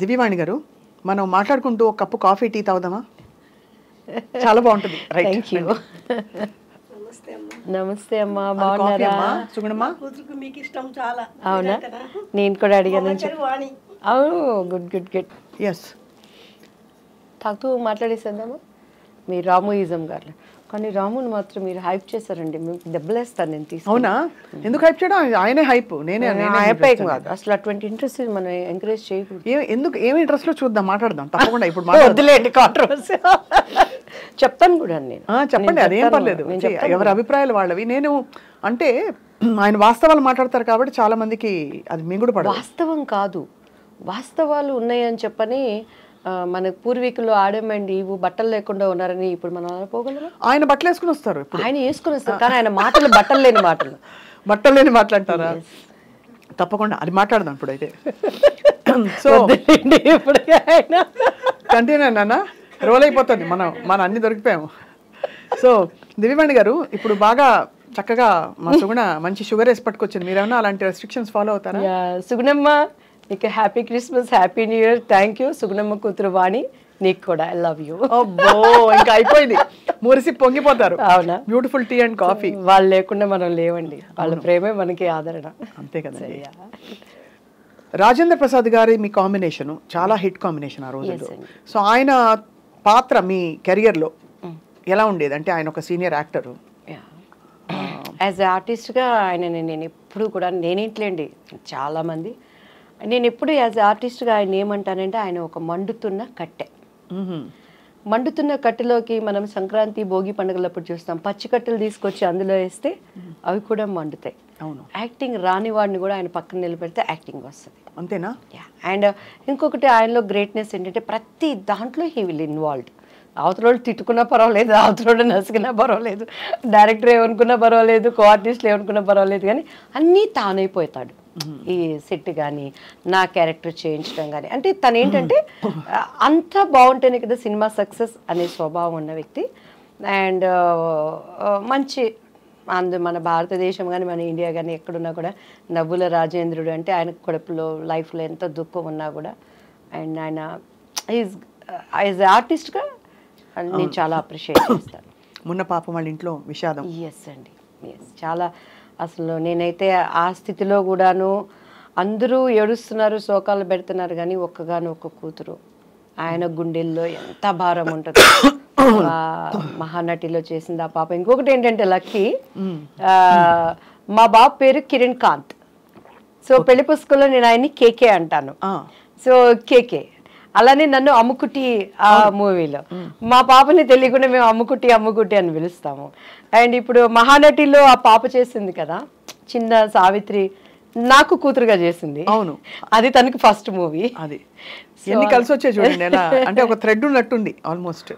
దివ్యవాణి గారు, మనం మాట్లాడుకుంటూ ఒక కప్పు కాఫీ టీ తాగుదామా? చాలా బాగుంటుంది. Thank you. నమస్తే అమ్మా, బాగున్నారా? సుగుణమ్మా, అవునా, నేను కూడా అడిగాను. అవును, గుడ్ గుడ్ గుడ్. ఎస్, తాగుతూ మాట్లాడేసేద్దామా? మీరు రాముయిజం గారు, కానీ రాముని మాత్రం మీరు హైప్ చేశారండి, మీకు దెబ్బలేస్తాను నేను తీసుకు. అవునా? ఎందుకు హైప్ చేయడం? ఆయనే హైప్, నేనే హైప్ కాదు అసలు. అటువంటి ఇంట్రెస్ట్ మనం ఎంకరేజ్ చేయకూడదు. ఎందుకు? ఏమి ఇంట్రెస్ట్ లో చూద్దాం, మాట్లాడదాం తప్పకుండా. ఇప్పుడు వద్దులేండి కాంట్రవర్సీ. చెప్తాను కూడా నేను. చెప్పండి, అదేం పర్లేదు, ఎవరి అభిప్రాయాలు వాళ్ళవి. నేను అంటే ఆయన వాస్తవాలు మాట్లాడతారు కాబట్టి చాలా మందికి అది మింగుడు పడదు. వాస్తవం కాదు, వాస్తవాలు ఉన్నాయని చెప్పని మన పూర్వీకులు ఆడమండి ఇవి బట్టలు లేకుండా ఉన్నారని ఇప్పుడు మనం పోగలరా? ఆయన బట్టలు వేసుకుని వస్తారు, ఆయన వేసుకుని వస్తారు, కానీ ఆయన మాటలు బట్టలు లేని మాటలు. బట్టలు లేని మాట్లాడతారా? తప్పకుండా అది మాట్లాడదాం ఇప్పుడైతే. సో ఇప్పుడు కంటిన్యూ నాన్న, రోల్ అయిపోతుంది, మనం అన్ని దొరికిపోయాము. సో దివ్యవాణి గారు, ఇప్పుడు బాగా చక్కగా మా సుగుణ మంచి షుగర్ వేసి పట్టుకొచ్చింది. మీరేమన్నా అలాంటి రెస్ట్రిక్షన్స్ ఫాలో అవుతారా? సుగుణమ్మ, నీకు happy Christmas, happy new year. Thank you. Sugunamma కూతురు వాణి, నీకు కూడా ఐ లవ్ యూ. అబ్బో, ఇంకా అయిపోయింది, మురిసి పొంగిపోతారు. అవునా? Beautiful tea and coffee. వాళ్ళు లేకుండా మనం లేవండి, వాళ్ళ ప్రేమే మనకి ఆదరణ. అంతే కదా. రాజేంద్ర ప్రసాద్ గారి మీ కాంబినేషన్ చాలా హిట్ కాంబినేషన్ ఆ రోజుల్లో. సో ఆయన పాత్ర మీ కెరియర్లో ఎలా ఉండేది? అంటే ఆయన ఒక సీనియర్ యాక్టరు, యాజ్ ఎ ఆర్టిస్ట్గా ఆయన నేను ఎప్పుడు కూడా, నేనేంట్లేండి చాలామంది, నేను ఎప్పుడు యాజ్ ఎ ఆర్టిస్ట్గా ఆయన ఏమంటానంటే ఆయన ఒక మండుతున్న కట్టె. మండుతున్న కట్టెలోకి మనం సంక్రాంతి భోగి పండుగలప్పుడు చూస్తాం, పచ్చి కట్టెలు తీసుకొచ్చి అందులో వేస్తే అవి కూడా మండుతాయి. అవును. యాక్టింగ్ రాని వాడిని కూడా ఆయన పక్కన నిలబెడితే యాక్టింగ్ వస్తుంది. అంతేనా? అండ్ ఇంకొకటి ఆయనలో గ్రేట్నెస్ ఏంటంటే ప్రతి దాంట్లో హీ విల్ ఇన్వాల్వ్డ్. అవతలోడు తిట్టుకున్నా పర్వాలేదు, అవతలోడు నసిగినా పర్వాలేదు, డైరెక్టర్ ఏమనుకున్నా పర్వాలేదు, కో ఆర్టిస్టులు ఏమనుకున్నా పర్వాలేదు, కానీ అన్నీ తానైపోతాడు. ఈ సెట్ కానీ నా క్యారెక్టర్ చేయించడం కానీ, అంటే తను ఏంటంటే అంతా బాగుంటేనే కదా సినిమా సక్సెస్ అనే స్వభావం ఉన్న వ్యక్తి. అండ్ మంచి మన భారతదేశం కానీ మన ఇండియా కానీ ఎక్కడున్నా కూడా నవ్వుల రాజేంద్రుడు అంటే ఆయనకు కడుపులో లైఫ్లో ఎంత దుఃఖం ఉన్నా కూడా అండ్ ఆయన యాజ్ ఆర్టిస్ట్గా నేను చాలా అప్రిషియేట్ చేస్తాను. మొన్న పాపం వాళ్ళ ఇంట్లో విషాదం. ఎస్ అండి, ఎస్. చాలా అసలు నేనైతే ఆ స్థితిలో కూడాను అందరూ ఏడుస్తున్నారు, శోకాలు పెడుతున్నారు, కానీ ఒక్క కూతురు ఆయన గుండెల్లో ఎంత భారం ఉంటుంది. మహానటిలో చేసింది ఆ పాప. ఇంకొకటి ఏంటంటే లక్కీ, మా బాబు పేరు కిరణ్ కాంత్. సో పెళ్లి పుస్తకంలో నేను ఆయన్ని కేకే అంటాను. సో కేకే అలానే నన్ను అమ్ముకుటి ఆ మూవీలో, మా పాపని తెలియకుండా మేము అమ్ముకుటి అని పిలుస్తాము. అండ్ ఇప్పుడు మహానటిలో ఆ పాప చేసింది కదా చిన్న సావిత్రి, నాకు కూతురుగా చేసింది. అవును, అది తనకి ఫస్ట్ మూవీ. అది ఎన్ని కలిసి వచ్చే చూడండి, ఎలా అంటే ఒక థ్రెడ్ ఉన్నట్టుంది ఆల్మోస్ట్.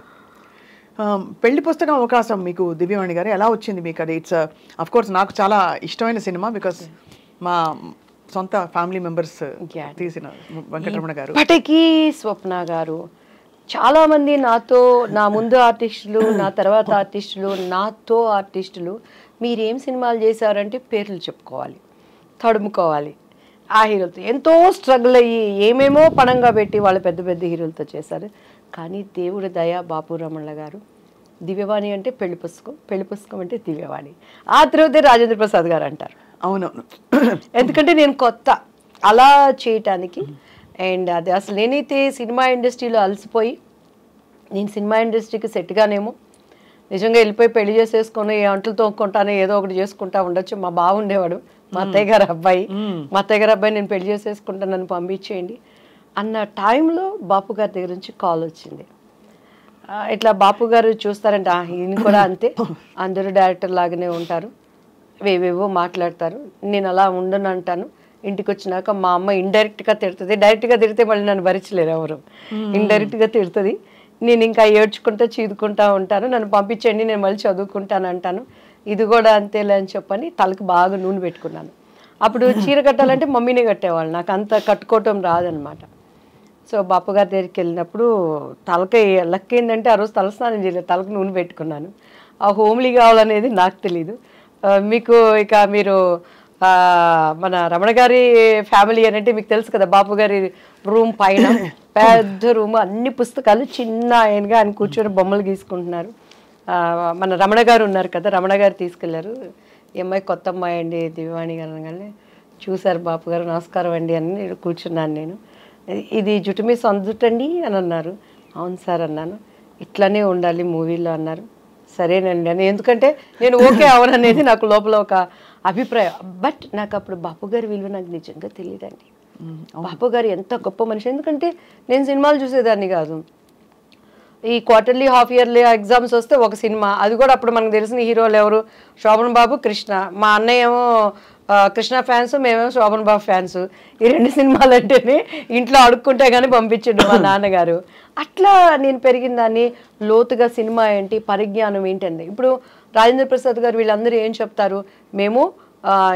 పెళ్లి పుస్తకం అవకాశం మీకు దివ్యవాణి గారు ఎలా వచ్చింది మీకు? అది ఇట్స్ అఫ్ కోర్స్ నాకు చాలా ఇష్టమైన సినిమా, బికాస్ మా సొంత ఫ్యామిలీ మెంబర్స్ తీసిన వెంకటరమణ గారు. ఇప్పటికీ స్వప్న గారు, చాలామంది నాతో, నా ముందు ఆర్టిస్టులు, నా తర్వాత ఆర్టిస్టులు, నాతో ఆర్టిస్టులు మీరేం సినిమాలు చేశారంటే పేర్లు చెప్పుకోవాలి, తడుముకోవాలి. ఆ హీరోలతో ఎంతో స్ట్రగుల్ అయ్యి ఏమేమో పణంగా పెట్టి వాళ్ళు పెద్ద పెద్ద హీరోలతో చేశారు. కానీ దేవుడి దయ, బాపు రమణ గారు, దివ్యవాణి అంటే పెళ్లి పుస్తకం అంటే దివ్యవాణి, ఆ తర్వాత రాజేంద్ర ప్రసాద్ గారు అంటారు. అవునవును, ఎందుకంటే నేను కొత్త అలా చేయటానికి. అండ్ అది అసలు నేనైతే సినిమా ఇండస్ట్రీలో అలసిపోయి, నేను సినిమా ఇండస్ట్రీకి సెట్గానేమో నిజంగా వెళ్ళిపోయి పెళ్లి చేసేసుకొని అంటలు తోక్కుంటాను, ఏదో ఒకటి చేసుకుంటా ఉండొచ్చు. మా బాగుండేవాడు, మా అత్తయ్య గారు అబ్బాయి, నేను పెళ్లి చేసేసుకుంటా, నన్ను పంపించేయండి అన్న టైంలో బాపు గారి దగ్గర నుంచి కాల్ వచ్చింది. ఇట్లా బాపు గారు చూస్తారంటే ఈయన కూడా అంతే, అందరూ డైరెక్టర్ లాగానే ఉంటారు, వేవేవో మాట్లాడతారు, నేను అలా ఉండను అంటాను. ఇంటికి వచ్చినాక మా అమ్మ ఇండైరెక్ట్గా తిడుతుంది, డైరెక్ట్గా తిడితే మళ్ళీ నన్ను భరించలేరు ఎవరు, ఇండైరెక్ట్గా తిడుతుంది. నేను ఇంకా ఏడ్చుకుంటా చీదుకుంటా ఉంటాను, నన్ను పంపించండి నేను మళ్ళీ చదువుకుంటాను అంటాను. ఇది కూడా అంతేలే అని చెప్పని తలకు బాగా నూనె పెట్టుకున్నాను. అప్పుడు చీర కట్టాలంటే మమ్మీనే కట్టేవాళ్ళు, నాకు అంత కట్టుకోవటం రాదనమాట. సో బాపు గారి దగ్గరికి వెళ్ళినప్పుడు తలకి లక్ ఏంటంటే ఆ రోజు తలస్నానం చేయలేదు, తలకు నూనె పెట్టుకున్నాను. ఆ హోమ్లీ కావాలనేది నాకు తెలీదు. మీకు ఇక మీరు మన రమణ గారి ఫ్యామిలీ అని అంటే మీకు తెలుసు కదా, బాపు గారి రూమ్ పైన పెద్ద రూమ్, అన్ని పుస్తకాలు, చిన్న ఆయనగా ఆయన కూర్చొని బొమ్మలు గీసుకుంటున్నారు. మన రమణ గారు ఉన్నారు కదా, రమణ గారు తీసుకెళ్లారు. ఈ అమ్మాయి కొత్త అమ్మాయి అండి దివ్యవాణి గారు అనగానే చూశారు బాపు గారు, నమస్కారం అండి అని కూర్చున్నాను నేను. ఇది జుట్టు మీ సొంత జుట్టు అండి అని అన్నారు. అవును సార్ అన్నాను. ఇట్లానే ఉండాలి మూవీలో అన్నారు. సరేనండి అని, ఎందుకంటే నేను ఓకే అవననేది నాకు లోపల ఒక అభిప్రాయం. బట్ నాకు అప్పుడు బాపు గారి విలువ నాకు నిజంగా తెలియదండి. బాపు గారు ఎంత గొప్ప మనిషి, ఎందుకంటే నేను సినిమాలు చూసేదాన్ని కాదు. ఈ క్వార్టర్లీ హాఫ్ ఇయర్లీ ఎగ్జామ్స్ వస్తే ఒక సినిమా, అది కూడా అప్పుడు మనకు తెలిసిన హీరోలు ఎవరు, శోభన్ బాబు, కృష్ణ. మా అన్నయ్య ఏమో కృష్ణ ఫ్యాన్స్, మేమేమో శోభన్ బాబు ఫ్యాన్స్. ఈ 2 సినిమాలు అంటేనే ఇంట్లో అడుక్కుంటే కానీ పంపించండు మా నాన్నగారు. అట్లా నేను పెరిగిన దాన్ని. లోతుగా సినిమా ఏంటి, పరిజ్ఞానం ఏంటండి. ఇప్పుడు రాజేంద్ర ప్రసాద్ గారు వీళ్ళందరూ ఏం చెప్తారు, మేము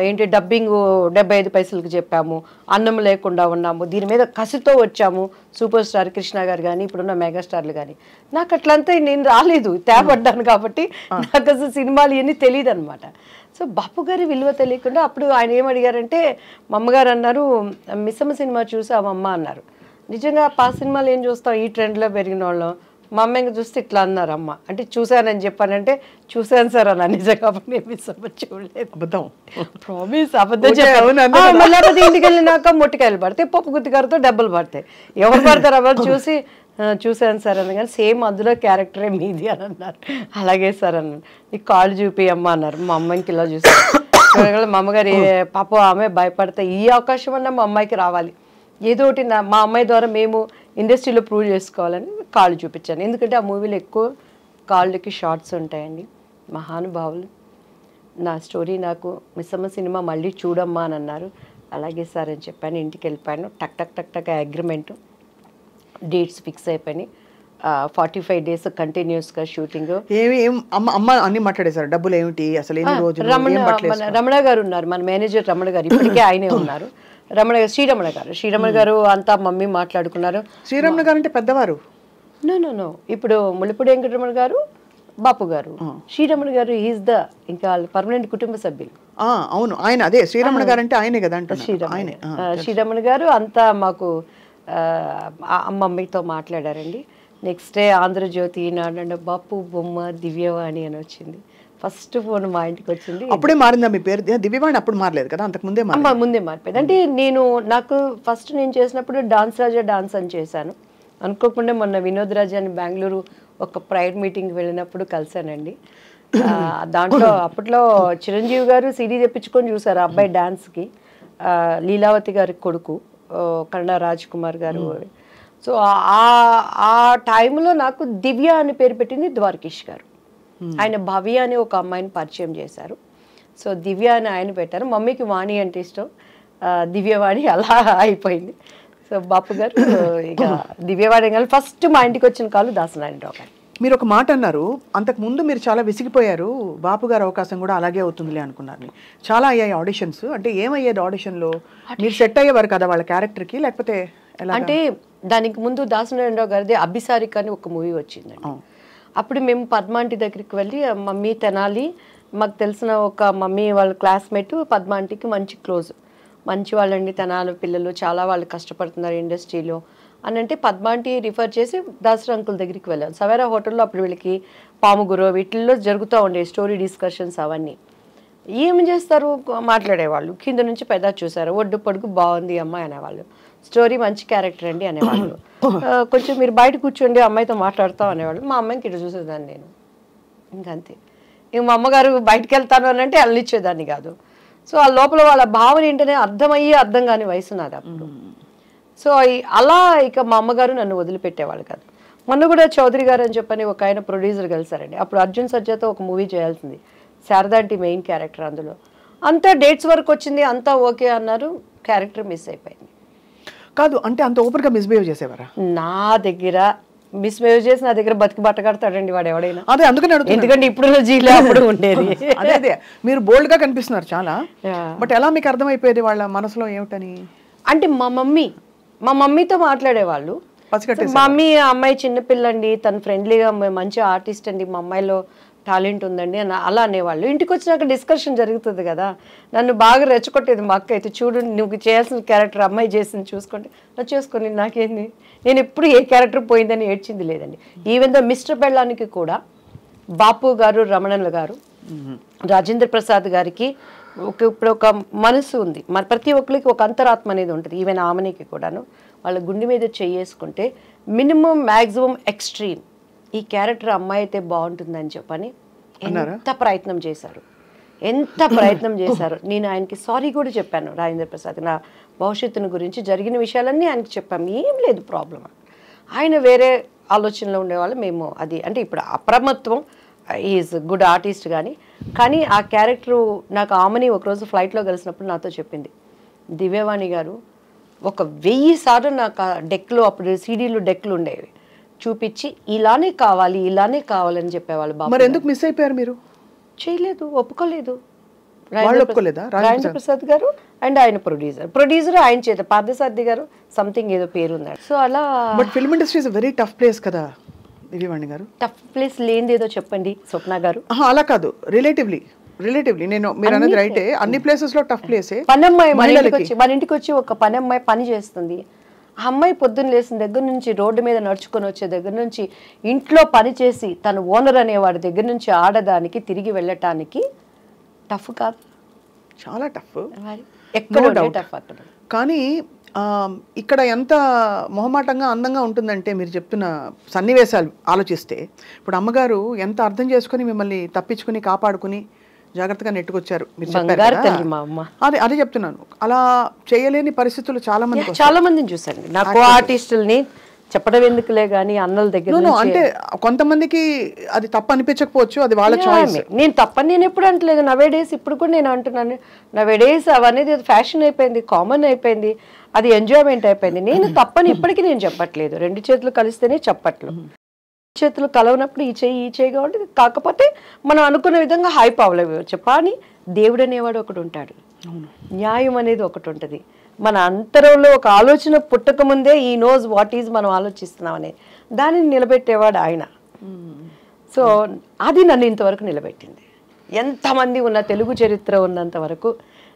ఏంటి డబ్బింగ్ 75 పైసలకు చెప్పాము, అన్నం లేకుండా ఉన్నాము, దీని మీద కసితో వచ్చాము. సూపర్ స్టార్ కృష్ణ గారు కానీ ఇప్పుడున్న మెగాస్టార్లు కానీ. నాకు అట్లంతా నేను రాలేదు, తేపడ్డాను కాబట్టి నాకు అసలు సినిమాలు ఇవన్నీ తెలియదు అనమాట. సో బాపు గారి విలువ తెలియకుండా అప్పుడు ఆయన ఏమడిగారంటే, మా అమ్మగారు అన్నారు, మిస్సమ్మ సినిమా చూసామమ్మ అన్నారు. నిజంగా ఆ సినిమాలు ఏం చూస్తాం, ఈ ట్రెండ్లో పెరిగిన వాళ్ళం. మా అమ్మ ఇంకా చూస్తే ఇట్లా అన్నారు, అమ్మ అంటే చూశానని చెప్పానంటే చూశాను సార్ అన్న. నిజంగా నేను మిస్సమ్మ చూడలేదు, అబద్ధం, ప్రామిస్ అబద్ధం చెప్పాను. మళ్ళీ ఇంటికి వెళ్ళినాక మొట్టికాయలు పడతాయి, పప్పు గుత్తికారతో డబ్బులు పడతాయి. ఎవరు పడతారు ఎవరు చూసి చూశాను సార్ అన్న. కానీ సేమ్ అందులో క్యారెక్టరే మీది అని అన్నారు. అలాగే సార్ అన్నాను. నీకు కాళ్ళు చూపియమ్మ అన్నారు. మా అమ్మాయికి ఇలా చూసాను. మా అమ్మగారు పాప ఆమె భయపడతా, ఈ అవకాశం అన్నా మా అమ్మాయికి రావాలి, ఏదో ఒకటి మా అమ్మాయి ద్వారా మేము ఇండస్ట్రీలో ప్రూవ్ చేసుకోవాలని కాళ్ళు చూపించాను. ఎందుకంటే ఆ మూవీలో ఎక్కువ కాళ్ళకి షార్ట్స్ ఉంటాయండి. మహానుభావులు. నా స్టోరీ నాకు మిస్సమ్మ సినిమా మళ్ళీ చూడమ్మా అని అన్నారు. అలాగే సార్ అని చెప్పాను. ఇంటికి వెళ్ళిపోయాను. టక్ టక్ టక్ టక్ అగ్రిమెంట్, డేట్స్ ఫిక్స్ అయిపోయినాయి. 45 days కంటిన్యూస్గా షూటింగ్. అమ్మ అన్ని మాట్లాడేశారు, డబ్బులు ఏమిటి అసలు, రమణ గారు ఉన్నారు, మన మేనేజర్ రమణ గారు, ఇప్పటికే ఆయనే ఉన్నారు. శ్రీరమణ గారు అంతా మమ్మీ మాట్లాడుకున్నారు. శ్రీరమణ గారు అంటే పెద్దవారు? నో ఇప్పుడు ముళ్ళపూడి వెంకటరమణ గారు, బాపు గారు, శ్రీరమణ గారు ఈజ్ ద ఇంకా పర్మనెంట్ కుటుంబ సభ్యులు. అవును, ఆయన అదే శ్రీరమణ గారు అంటే ఆయనే కదా. శ్రీరమణ గారు అంతా మాకు మమ్మీతో మాట్లాడారండి. నెక్స్ట్ డే ఆంధ్రజ్యోతి నాడు బాపు బొమ్మ దివ్యవాణి అని వచ్చింది. ఫస్ట్ ఫోన్ మా ఇంటికి వచ్చింది. అప్పుడే మారిందా మీ పేరు? దివ్యవాణి అప్పుడు మారలేదు కదా, అంతకు ముందే ముందే మారిపోయింది. అంటే నాకు ఫస్ట్ నేను చేసినప్పుడు డాన్స్ రాజా డాన్స్ అని చేశాను. అనుకోకుండా మొన్న వినోద్ రాజా అని బెంగళూరు ఒక ప్రైవేట్ మీటింగ్కి వెళ్ళినప్పుడు కలిసానండి. దాంట్లో అప్పట్లో చిరంజీవి గారు సిడీ తెప్పించుకొని చూసారు ఆ అబ్బాయి డాన్స్కి. లీలావతి గారి కొడుకు కన్నడ రాజ్ కుమార్ గారు. సో ఆ టైంలో నాకు దివ్య అని పేరు పెట్టింది ద్వారకేష్ గారు. ఆయన భవ్య అని ఒక అమ్మాయిని పరిచయం చేశారు. సో దివ్య అని ఆయన పెట్టారు. మమ్మీకి వాణి అంటే ఇష్టం, దివ్యవాణి అలా అయిపోయింది. సో బాపు గారు ఇక దివ్యవాణి కానీ ఫస్ట్ మా ఇంటికి వచ్చిన కాలు దాసనారాయణరావు గారు. మీరు ఒక మాట అన్నారు, అంతకు ముందు మీరు చాలా విసిగిపోయారు, బాపు గారు అవకాశం కూడా అలాగే అవుతుందిలే అనుకున్నారు. చాలా అయ్యాయి ఆడిషన్స్, అంటే ఏమయ్యేది ఆడిషన్లో? మీరు సెట్ అయ్యేవారు కదా వాళ్ళ క్యారెక్టర్కి, లేకపోతే అంటే దానికి ముందు దాసనారాయణరావు గారిది అభిసారిక అని ఒక మూవీ వచ్చిందండి. అప్పుడు మేము పద్మాంటి దగ్గరికి వెళ్ళి, మమ్మీ తెనాలి మాకు తెలిసిన ఒక మమ్మీ వాళ్ళ క్లాస్మేట్ పద్మాంటికి మంచి క్లోజ్, మంచి వాళ్ళండి తెనాలి పిల్లలు, చాలా వాళ్ళు కష్టపడుతున్నారు ఇండస్ట్రీలో అని అంటే పద్మాంటి రిఫర్ చేసి దాసరి అంకుల్ దగ్గరికి వెళ్ళాం. సవేరా హోటల్లో అప్పుడు వీళ్ళకి పాముగురు వీటిల్లో జరుగుతూ ఉండే స్టోరీ డిస్కషన్స్ అవన్నీ. ఏమి చేస్తారు, మాట్లాడేవాళ్ళు, కింద నుంచి పెద్ద చూసారు, ఒడ్డు పొడుగు బాగుంది అమ్మాయి అనేవాళ్ళు, స్టోరీ మంచి క్యారెక్టర్ అండి అనేవాళ్ళు, కొంచెం మీరు బయట కూర్చోండి అమ్మాయితో మాట్లాడతాం అనేవాళ్ళు. మా అమ్మాయికి ఇటు చూసేదాన్ని నేను, ఇంకంతే. ఇంక మా అమ్మగారు బయటకు వెళ్తాను అని అంటే వెళ్ళనిచ్చేదాన్ని కాదు. సో ఆ లోపల వాళ్ళ భావన ఏంటనే అర్థమయ్యి అర్థం కాని వయసు నాది అప్పుడు. సో అలా ఇక మా అమ్మగారు నన్ను వదిలిపెట్టేవాళ్ళు కాదు. మొన్న కూడా చౌదరి గారు అని చెప్పని ఒక ఆయన ప్రొడ్యూసర్ కలిసారండి. అప్పుడు అర్జున్ సర్జాతో ఒక మూవీ చేయాల్సింది, శారదా అంటే మెయిన్ క్యారెక్టర్. అందులో అంతా డేట్స్ వరకు వచ్చింది, అంతా ఓకే అన్నారు, క్యారెక్టర్ మిస్ అయిపోయింది. కాదు అంటే అంత ఓపెన్గా మిస్బిహేవ్ చేసేవారా? నా దగ్గర మిస్బిహేవ్ చేసి నా దగ్గర బతికి బట్ట కడతాడండి వాడు ఎవడైనా. అదే అందుకని ఎందుకంటే ఇప్పుడు జీలో అప్పుడు ఉండేది. అదే మీరు బోల్డ్ గా కనిపిస్తున్నారు చాలా, బట్ ఎలా మీకు అర్థమైపోయేది వాళ్ళ మనసులో ఏమిటని? అంటే మా మమ్మీతో మాట్లాడేవాళ్ళు. మమ్మీ అమ్మాయి చిన్నపిల్లండి, తను ఫ్రెండ్లీగా మంచి ఆర్టిస్ట్ అండి, మా అమ్మాయిలో టాలెంట్ ఉందండి అని అలా అనేవాళ్ళు. ఇంటికి వచ్చినాక డిస్కషన్ జరుగుతుంది కదా, నన్ను బాగా రెచ్చగొట్టేది మా అక్క అయితే, చూడు నువ్వు చేయాల్సిన క్యారెక్టర్ అమ్మాయి చేసింది చూసుకుంటే, నువ్వు చేసుకొని నాకేంది, నేను ఎప్పుడు ఏ క్యారెక్టర్ పోయిందని ఏడ్చింది లేదండి. ఈవెన్ దో మిస్టర్ బెల్లానికి కూడా బాపు గారు, రమణన్ల గారు, రాజేంద్ర ప్రసాద్ గారికి ఇప్పుడు ఒక మనసు ఉంది, మన ప్రతి ఒక్కరికి ఒక అంతరాత్మ అనేది ఉంటుంది. ఈవెన్ ఆమెనికి కూడాను వాళ్ళ గుండె మీద చేసుకుంటే మినిమం మ్యాక్సిమం ఎక్స్ట్రీమ్ ఈ క్యారెక్టర్ అమ్మాయి అయితే బాగుంటుందని చెప్పని ఎంత ప్రయత్నం చేశారు, ఎంత ప్రయత్నం చేశారు. నేను ఆయనకి సారీ కూడా చెప్పాను, రాజేంద్ర ప్రసాద్ నా భవిష్యత్తును గురించి జరిగిన విషయాలన్నీ ఆయనకి చెప్పాము, ఏం లేదు ప్రాబ్లం. ఆయన వేరే ఆలోచనలో ఉండేవాళ్ళు, మేము అది అంటే ఇప్పుడు అప్రమత్వం, ఈజ్ గుడ్ ఆర్టిస్ట్ కానీ ఆ క్యారెక్టరు నాకు ఆమెని ఒకరోజు ఫ్లైట్లో కలిసినప్పుడు నాతో చెప్పింది, దివ్యవాణి గారు 1000 సార్లు నాకు ఆ డెక్లో, అప్పుడు సీడీలు డెక్లు ఉండేవి, చూపించి ఇలానే కావాలని చెప్పేవాళ్ళు. బాబు మరి ఎందుకు మిస్ అయిపోయారు మీరు? చేయలేదు, ఒప్పుకోలేదు. రాజేంద్ర ప్రసాద్ గారు అండ్ ఆయన ప్రొడ్యూసర్ ఆయన చేత పార్థసారథి గారు సంథింగ్ ఏదో పేరు ఉన్నాడు. సో అలా but film industry is very tough place కదా దివ్యవాణి గారు. టఫ్ ప్లేస్ లేనిది ఏదో చెప్పండి స్వప్న గారు. అలా కాదు, రిలేటివ్లీ నేను మీరు అనేది రైటే, అన్ని ప్లేసెస్ లో టఫ్ ప్లేసే. పనమ్మాయి మన ఇంటికి వచ్చి ఒక పనమ్మాయి పని చేస్తుంది. ఆ అమ్మాయి పొద్దున్న లేసిన దగ్గర నుంచి రోడ్డు మీద నడుచుకొని వచ్చే దగ్గర నుంచి ఇంట్లో పని చేసి తను ఓనర్ అనేవాడి దగ్గర నుంచి ఆడదానికి తిరిగి వెళ్ళటానికి టఫ్ కాదు, చాలా టఫ్, ఎక్కడ టఫ్ అక్కడ. కానీ ఇక్కడ ఎంత మొహమాటంగా అందంగా ఉంటుందంటే మీరు చెప్తున్న సన్నివేశాలు ఆలోచిస్తే, ఇప్పుడు అమ్మగారు ఎంత అర్థం చేసుకుని మిమ్మల్ని తప్పించుకుని కాపాడుకుని జాగ్రత్తగా నెట్టుకొచ్చారు. మీరు చెప్పారు, అదే చెప్తున్నాను, అలా చేయలేని పరిస్థితులు చాలా మందిని చూసాను. నాకు ఆర్టిస్టుల్ని చెప్పడం ఎందుకులే గానీ అన్నల దగ్గర అంటే కొంతమందికి అది తప్పు అనిపించకపోవచ్చు, అది వాళ్ళ చాయిస్. నేను తప్పని నేను ఎప్పుడు అంటలేదు. నవేడేస్ ఇప్పుడు కూడా నేను అంటున్నాను, నవేడేస్ అవనేది ఫ్యాషన్ అయిపోయింది, కామన్ అయిపోయింది, అది ఎంజాయ్మెంట్ అయిపోయింది. నేను తప్పని ఇప్పటికీ నేను చెప్పట్లేదు. 2 చేతులు కలిస్తేనే చెప్పట్లు, చేతులు కలవనప్పుడు ఈ చేయి కాబట్టి, కాకపోతే మనం అనుకున్న విధంగా హైప్ అవ్వలేవు చెప్పని. దేవుడు అనేవాడు ఒకటి ఉంటాడు, న్యాయం అనేది ఒకటి ఉంటుంది. మన అంతరంలో ఒక ఆలోచన పుట్టక ముందే ఈ నోస్ వాట్ ఈజ్ మనం ఆలోచిస్తున్నాం అనేది, దానిని నిలబెట్టేవాడు ఆయన. సో అది నన్ను ఇంతవరకు నిలబెట్టింది. ఎంతమంది ఉన్న తెలుగు చరిత్ర ఉన్నంత వరకు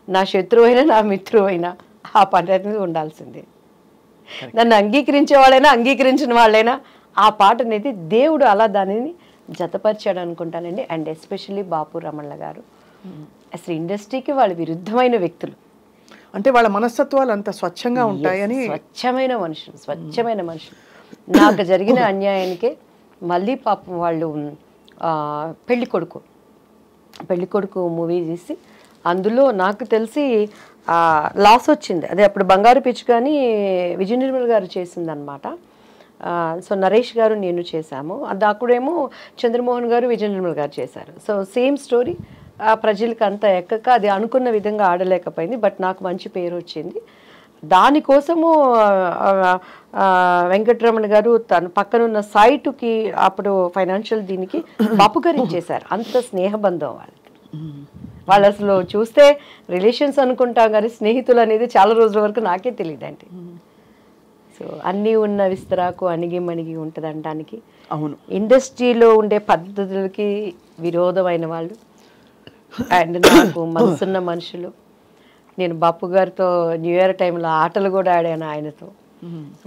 నా శత్రువు అయినా నా మిత్రువు అయినా ఆ పని అనేది ఉండాల్సిందే. నన్ను అంగీకరించేవాళ్ళైనా అంగీకరించిన వాళ్ళైనా ఆ పాట అనేది దేవుడు అలా దానిని జతపరిచాడు అనుకుంటానండి. అండ్ ఎస్పెషల్లీ బాపు రమణల గారు అసలు ఇండస్ట్రీకి వాళ్ళు విరుద్ధమైన వ్యక్తులు, అంటే వాళ్ళ మనస్తత్వాలు అంత స్వచ్ఛంగా ఉంటాయని. స్వచ్ఛమైన మనుషులు. నాకు జరిగిన అన్యాయానికే మళ్ళీ పాపం వాళ్ళు పెళ్లి కొడుకు మూవీ తీసి అందులో నాకు తెలిసి లాస్ వచ్చింది. అదే అప్పుడు బంగారు పిచ్చి కానీ విజయ నిర్మల్ గారు చేసిందనమాట. సో నరేష్ గారు నేను చేశాము. అది అక్కడేమో చంద్రమోహన్ గారు విజయ నిర్మల్ గారు చేశారు. సో సేమ్ స్టోరీ, ప్రజలకు అంతా ఎక్కక అది అనుకున్న విధంగా ఆడలేకపోయింది. బట్ నాకు మంచి పేరు వచ్చింది. దానికోసము వెంకటరమణ గారు తన పక్కనున్న సైటుకి అప్పుడు ఫైనాన్షియల్ దీనికి బాపు గారు ఇచ్చేశారు. అంత స్నేహబంధం వాళ్ళు అసలు చూస్తే రిలేషన్స్ అనుకుంటాం కానీ స్నేహితులు అనేది చాలా రోజుల వరకు నాకే తెలియదండి. సో అన్నీ ఉన్న విస్తరాకు అణిగి మణిగి ఉంటుంది అనడానికి. అవును, ఇండస్ట్రీలో ఉండే పద్ధతులకి విరోధమైన వాళ్ళు అండ్ నాకు మనసున్న మనుషులు. నేను బాపు గారితో న్యూ ఇయర్ టైంలో ఆటలు కూడా ఆడాను ఆయనతో.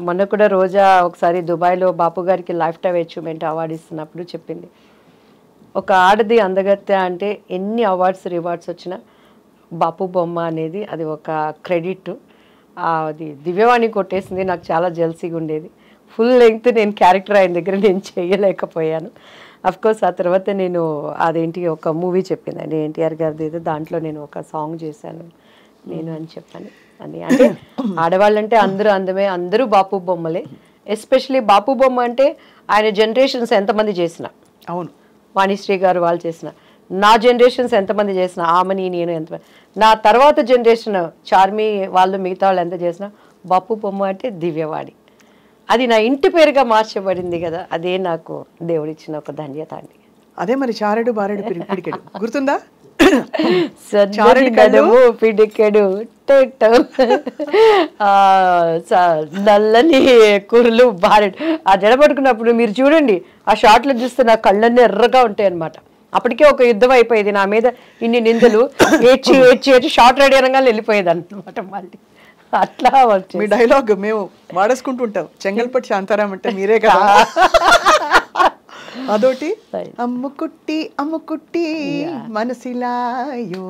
మొన్న కూడా రోజా ఒకసారి దుబాయ్లో బాపు గారికి లైఫ్ టైమ్ అచీవ్మెంట్ అవార్డు ఇస్తున్నప్పుడు చెప్పింది, ఒక ఆడది అందగత్తె అంటే ఎన్ని అవార్డ్స్ రివార్డ్స్ వచ్చినా బాపు బొమ్మ అనేది అది ఒక క్రెడిట్. అది దివ్యవాణి కొట్టేసింది. నాకు చాలా జెల్సీగా ఉండేది. ఫుల్ లెంగ్త్ నేను క్యారెక్టర్ ఆయన దగ్గర నేను చేయలేకపోయాను. అఫ్కోర్స్ ఆ తర్వాత నేను అదేంటి ఒక మూవీ చెప్పిందండి ఎన్టీఆర్ గారిది ఏదో, దాంట్లో నేను ఒక సాంగ్ చేశాను నేను అని చెప్పాను. అది అంటే ఆడవాళ్ళంటే అందరూ అందమే, అందరూ బాపు బొమ్మలే. ఎస్పెషలీ బాపు బొమ్మ అంటే ఆయన జనరేషన్స్ ఎంతమంది చేసిన, అవును వాణిశ్రీ గారు వాళ్ళు చేసిన, నా జనరేషన్స్ ఎంతమంది చేసిన, ఆమెని నేను ఎంతమంది, నా తర్వాత జనరేషన్ చార్మి వాళ్ళు మిగతా వాళ్ళు ఎంత చేసినా బాపు బొమ్మ అంటే దివ్యవాణి. అది నా ఇంటి పేరుగా మార్చబడింది కదా, అదే నాకు దేవుడిచ్చిన ఒక ధన్యత అండి. అదే మరి చారెడు బారెడు పిడికెడు గుర్తుందా? పిడికెడు నల్లని కూరలు బారెడు. ఆ జడ పట్టుకున్నప్పుడు మీరు చూడండి, ఆ షార్ట్లో చూస్తే నా కళ్ళన్నీ ఎర్రగా ఉంటాయి అనమాట. అప్పటికే ఒక యుద్ధం అయిపోయేది నా మీద, ఇన్ని నిందలు, ఏడ్చి ఏడ్చి ఏడ్చి షార్ట్ రెడీ అనగానే వెళ్ళిపోయేది అనమాట మళ్ళీ. అట్లా మీ డైలాగ్ మేము వాడేసుకుంటుంటాం, చెంగల్పట్టి శాంతారాం అంటే మీరే కదా. అదోటి అమ్ముకుట్టి అమ్ముకుట్టి మనసిలాయో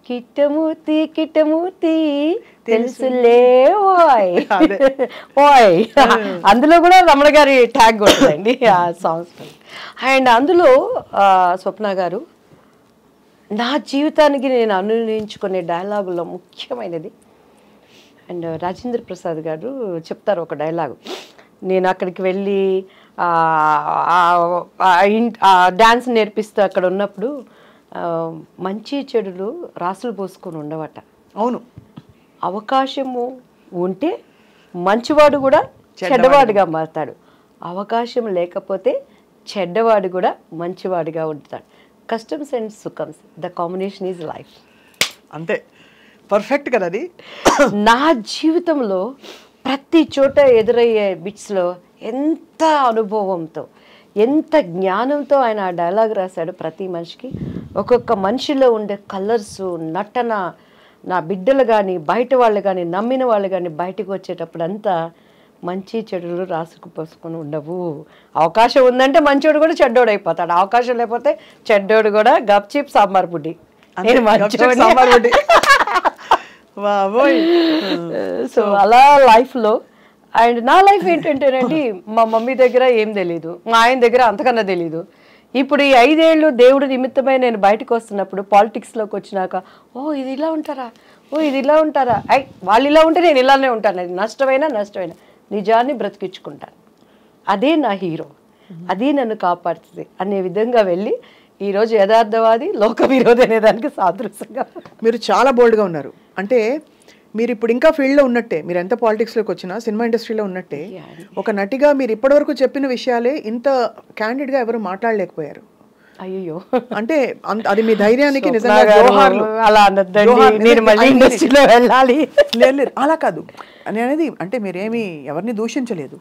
కిట్టమూర్తి కిట్టమూర్తి తెలుసులే ఓయ్ ఓయ్. అందులో కూడా రమణ గారి ట్యాగ్ ఉంటుందండి ఆ సాంగ్స్. అండ్ అందులో స్వప్న గారు నా జీవితానికి నేను అన్వయించుకునే డైలాగుల్లో ముఖ్యమైనది, అండ్ రాజేంద్ర ప్రసాద్ గారు చెప్తారు ఒక డైలాగు. నేను అక్కడికి వెళ్ళి డ్యాన్స్ నేర్పిస్తూ అక్కడ ఉన్నప్పుడు మంచి చెడులు రాసులు పోసుకొని ఉండవట. అవును, అవకాశము ఉంటే మంచివాడు కూడా చెడ్డవాడిగా మారుతాడు, అవకాశం లేకపోతే చెడ్డవాడు కూడా మంచివాడిగా ఉంటాడు. కస్టమ్స్ అండ్ సుఖమ్స్, ద కాంబినేషన్ ఈజ్ లైఫ్. అంతే, పర్ఫెక్ట్ కదా అది. నా జీవితంలో ప్రతి చోట ఎదురయ్యే బిట్స్లో ఎంత అనుభవంతో, ఎంత జ్ఞానంతో ఆయన ఆ డైలాగ్ రాశాడు. ప్రతి మనిషికి ఒక్కొక్క మనిషిలో ఉండే కలర్స్, నటన, నా బిడ్డలు కానీ బయట వాళ్ళు కానీ నమ్మిన వాళ్ళు కానీ బయటకు వచ్చేటప్పుడు అంతా మంచి చెడులు రాసుకుపోసుకొని ఉండవు. అవకాశం ఉందంటే మంచోడు కూడా చెడ్డోడు అయిపోతాడు, అవకాశం లేకపోతే చెడ్డోడు కూడా గప్చిప్ సాంబార్ బుడ్డి. నేను సాంబార్ బుడ్డి. సో అలా లైఫ్లో. అండ్ నా లైఫ్ ఏంటంటేనండి, మా మమ్మీ దగ్గర ఏం తెలీదు, మా ఆయన దగ్గర అంతకన్నా తెలీదు. ఇప్పుడు ఈ 5 ఏళ్ళు దేవుడు నిమిత్తమై నేను బయటకు వస్తున్నప్పుడు, పాలిటిక్స్లోకి వచ్చినాక, ఓ ఇది ఇలా ఉంటారా, ఓ ఇది ఇలా ఉంటారా, వాళ్ళు ఇలా ఉంటే నేను ఇలానే ఉంటాను, అది నష్టమైనా నిజాన్ని బ్రతికించుకుంటాను, అదే నా హీరో, అదే నన్ను కాపాడుతుంది అనే విధంగా వెళ్ళి ఈరోజు యథార్థవాది లోక విరోధి అనే దానికి సాదృశ్యంగా. మీరు చాలా బోల్డ్గా ఉన్నారు. అంటే మీరు ఇప్పుడు ఇంకా ఫీల్డ్లో ఉన్నట్టే, మీరు ఎంత పాలిటిక్స్లోకి వచ్చినా సినిమా ఇండస్ట్రీలో ఉన్నట్టే ఒక నటిగా మీరు ఇప్పటివరకు చెప్పిన విషయాలే ఇంత క్యాండిడ్గా ఎవరు మాట్లాడలేకపోయారు. అయ్యో, అంటే అది మీ ధైర్యానికి నిజంగా జోహార్లు. అలా వెళ్ళాలి లేదు, అలా కాదు అని అనేది. అంటే మీరేమి ఎవరిని దూషించలేదు,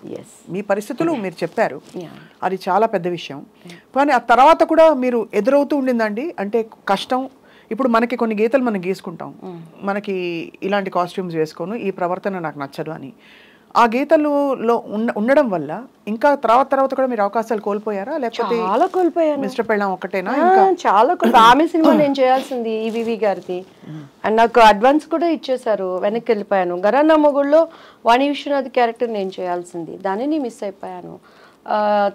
మీ పరిస్థితులు మీరు చెప్పారు, అది చాలా పెద్ద విషయం. కానీ ఆ తర్వాత కూడా మీరు ఎదురవుతూ ఉండిందండి, అంటే కష్టం. ఇప్పుడు మనకి కొన్ని గీతలు మనం గీసుకుంటాం, మనకి ఇలాంటి కాస్ట్యూమ్స్ వేసుకోను, ఈ ప్రవర్తన నాకు నచ్చదు అని. ఆ గీతలలో ఉండడం వల్ల ఇంకా తర్వాత కూడా మీరు అవకాశాలు కోల్పోయారా, లేకపోతే చాలా కోల్పోయాను? మిస్టర్ పెళ్ళాం ఒకటేనా? చాలా ఆమె సినిమా నేను చేయాల్సింది ఈవీవి గారిది, అండ్ నాకు అడ్వాన్స్ కూడా ఇచ్చేసారు, వెనక్కి వెళ్ళిపోయాను. గరానా మొగుళ్ళలో వాణి విశ్వనాథ్ క్యారెక్టర్ నేను చేయాల్సింది, దానిని మిస్ అయిపోయాను.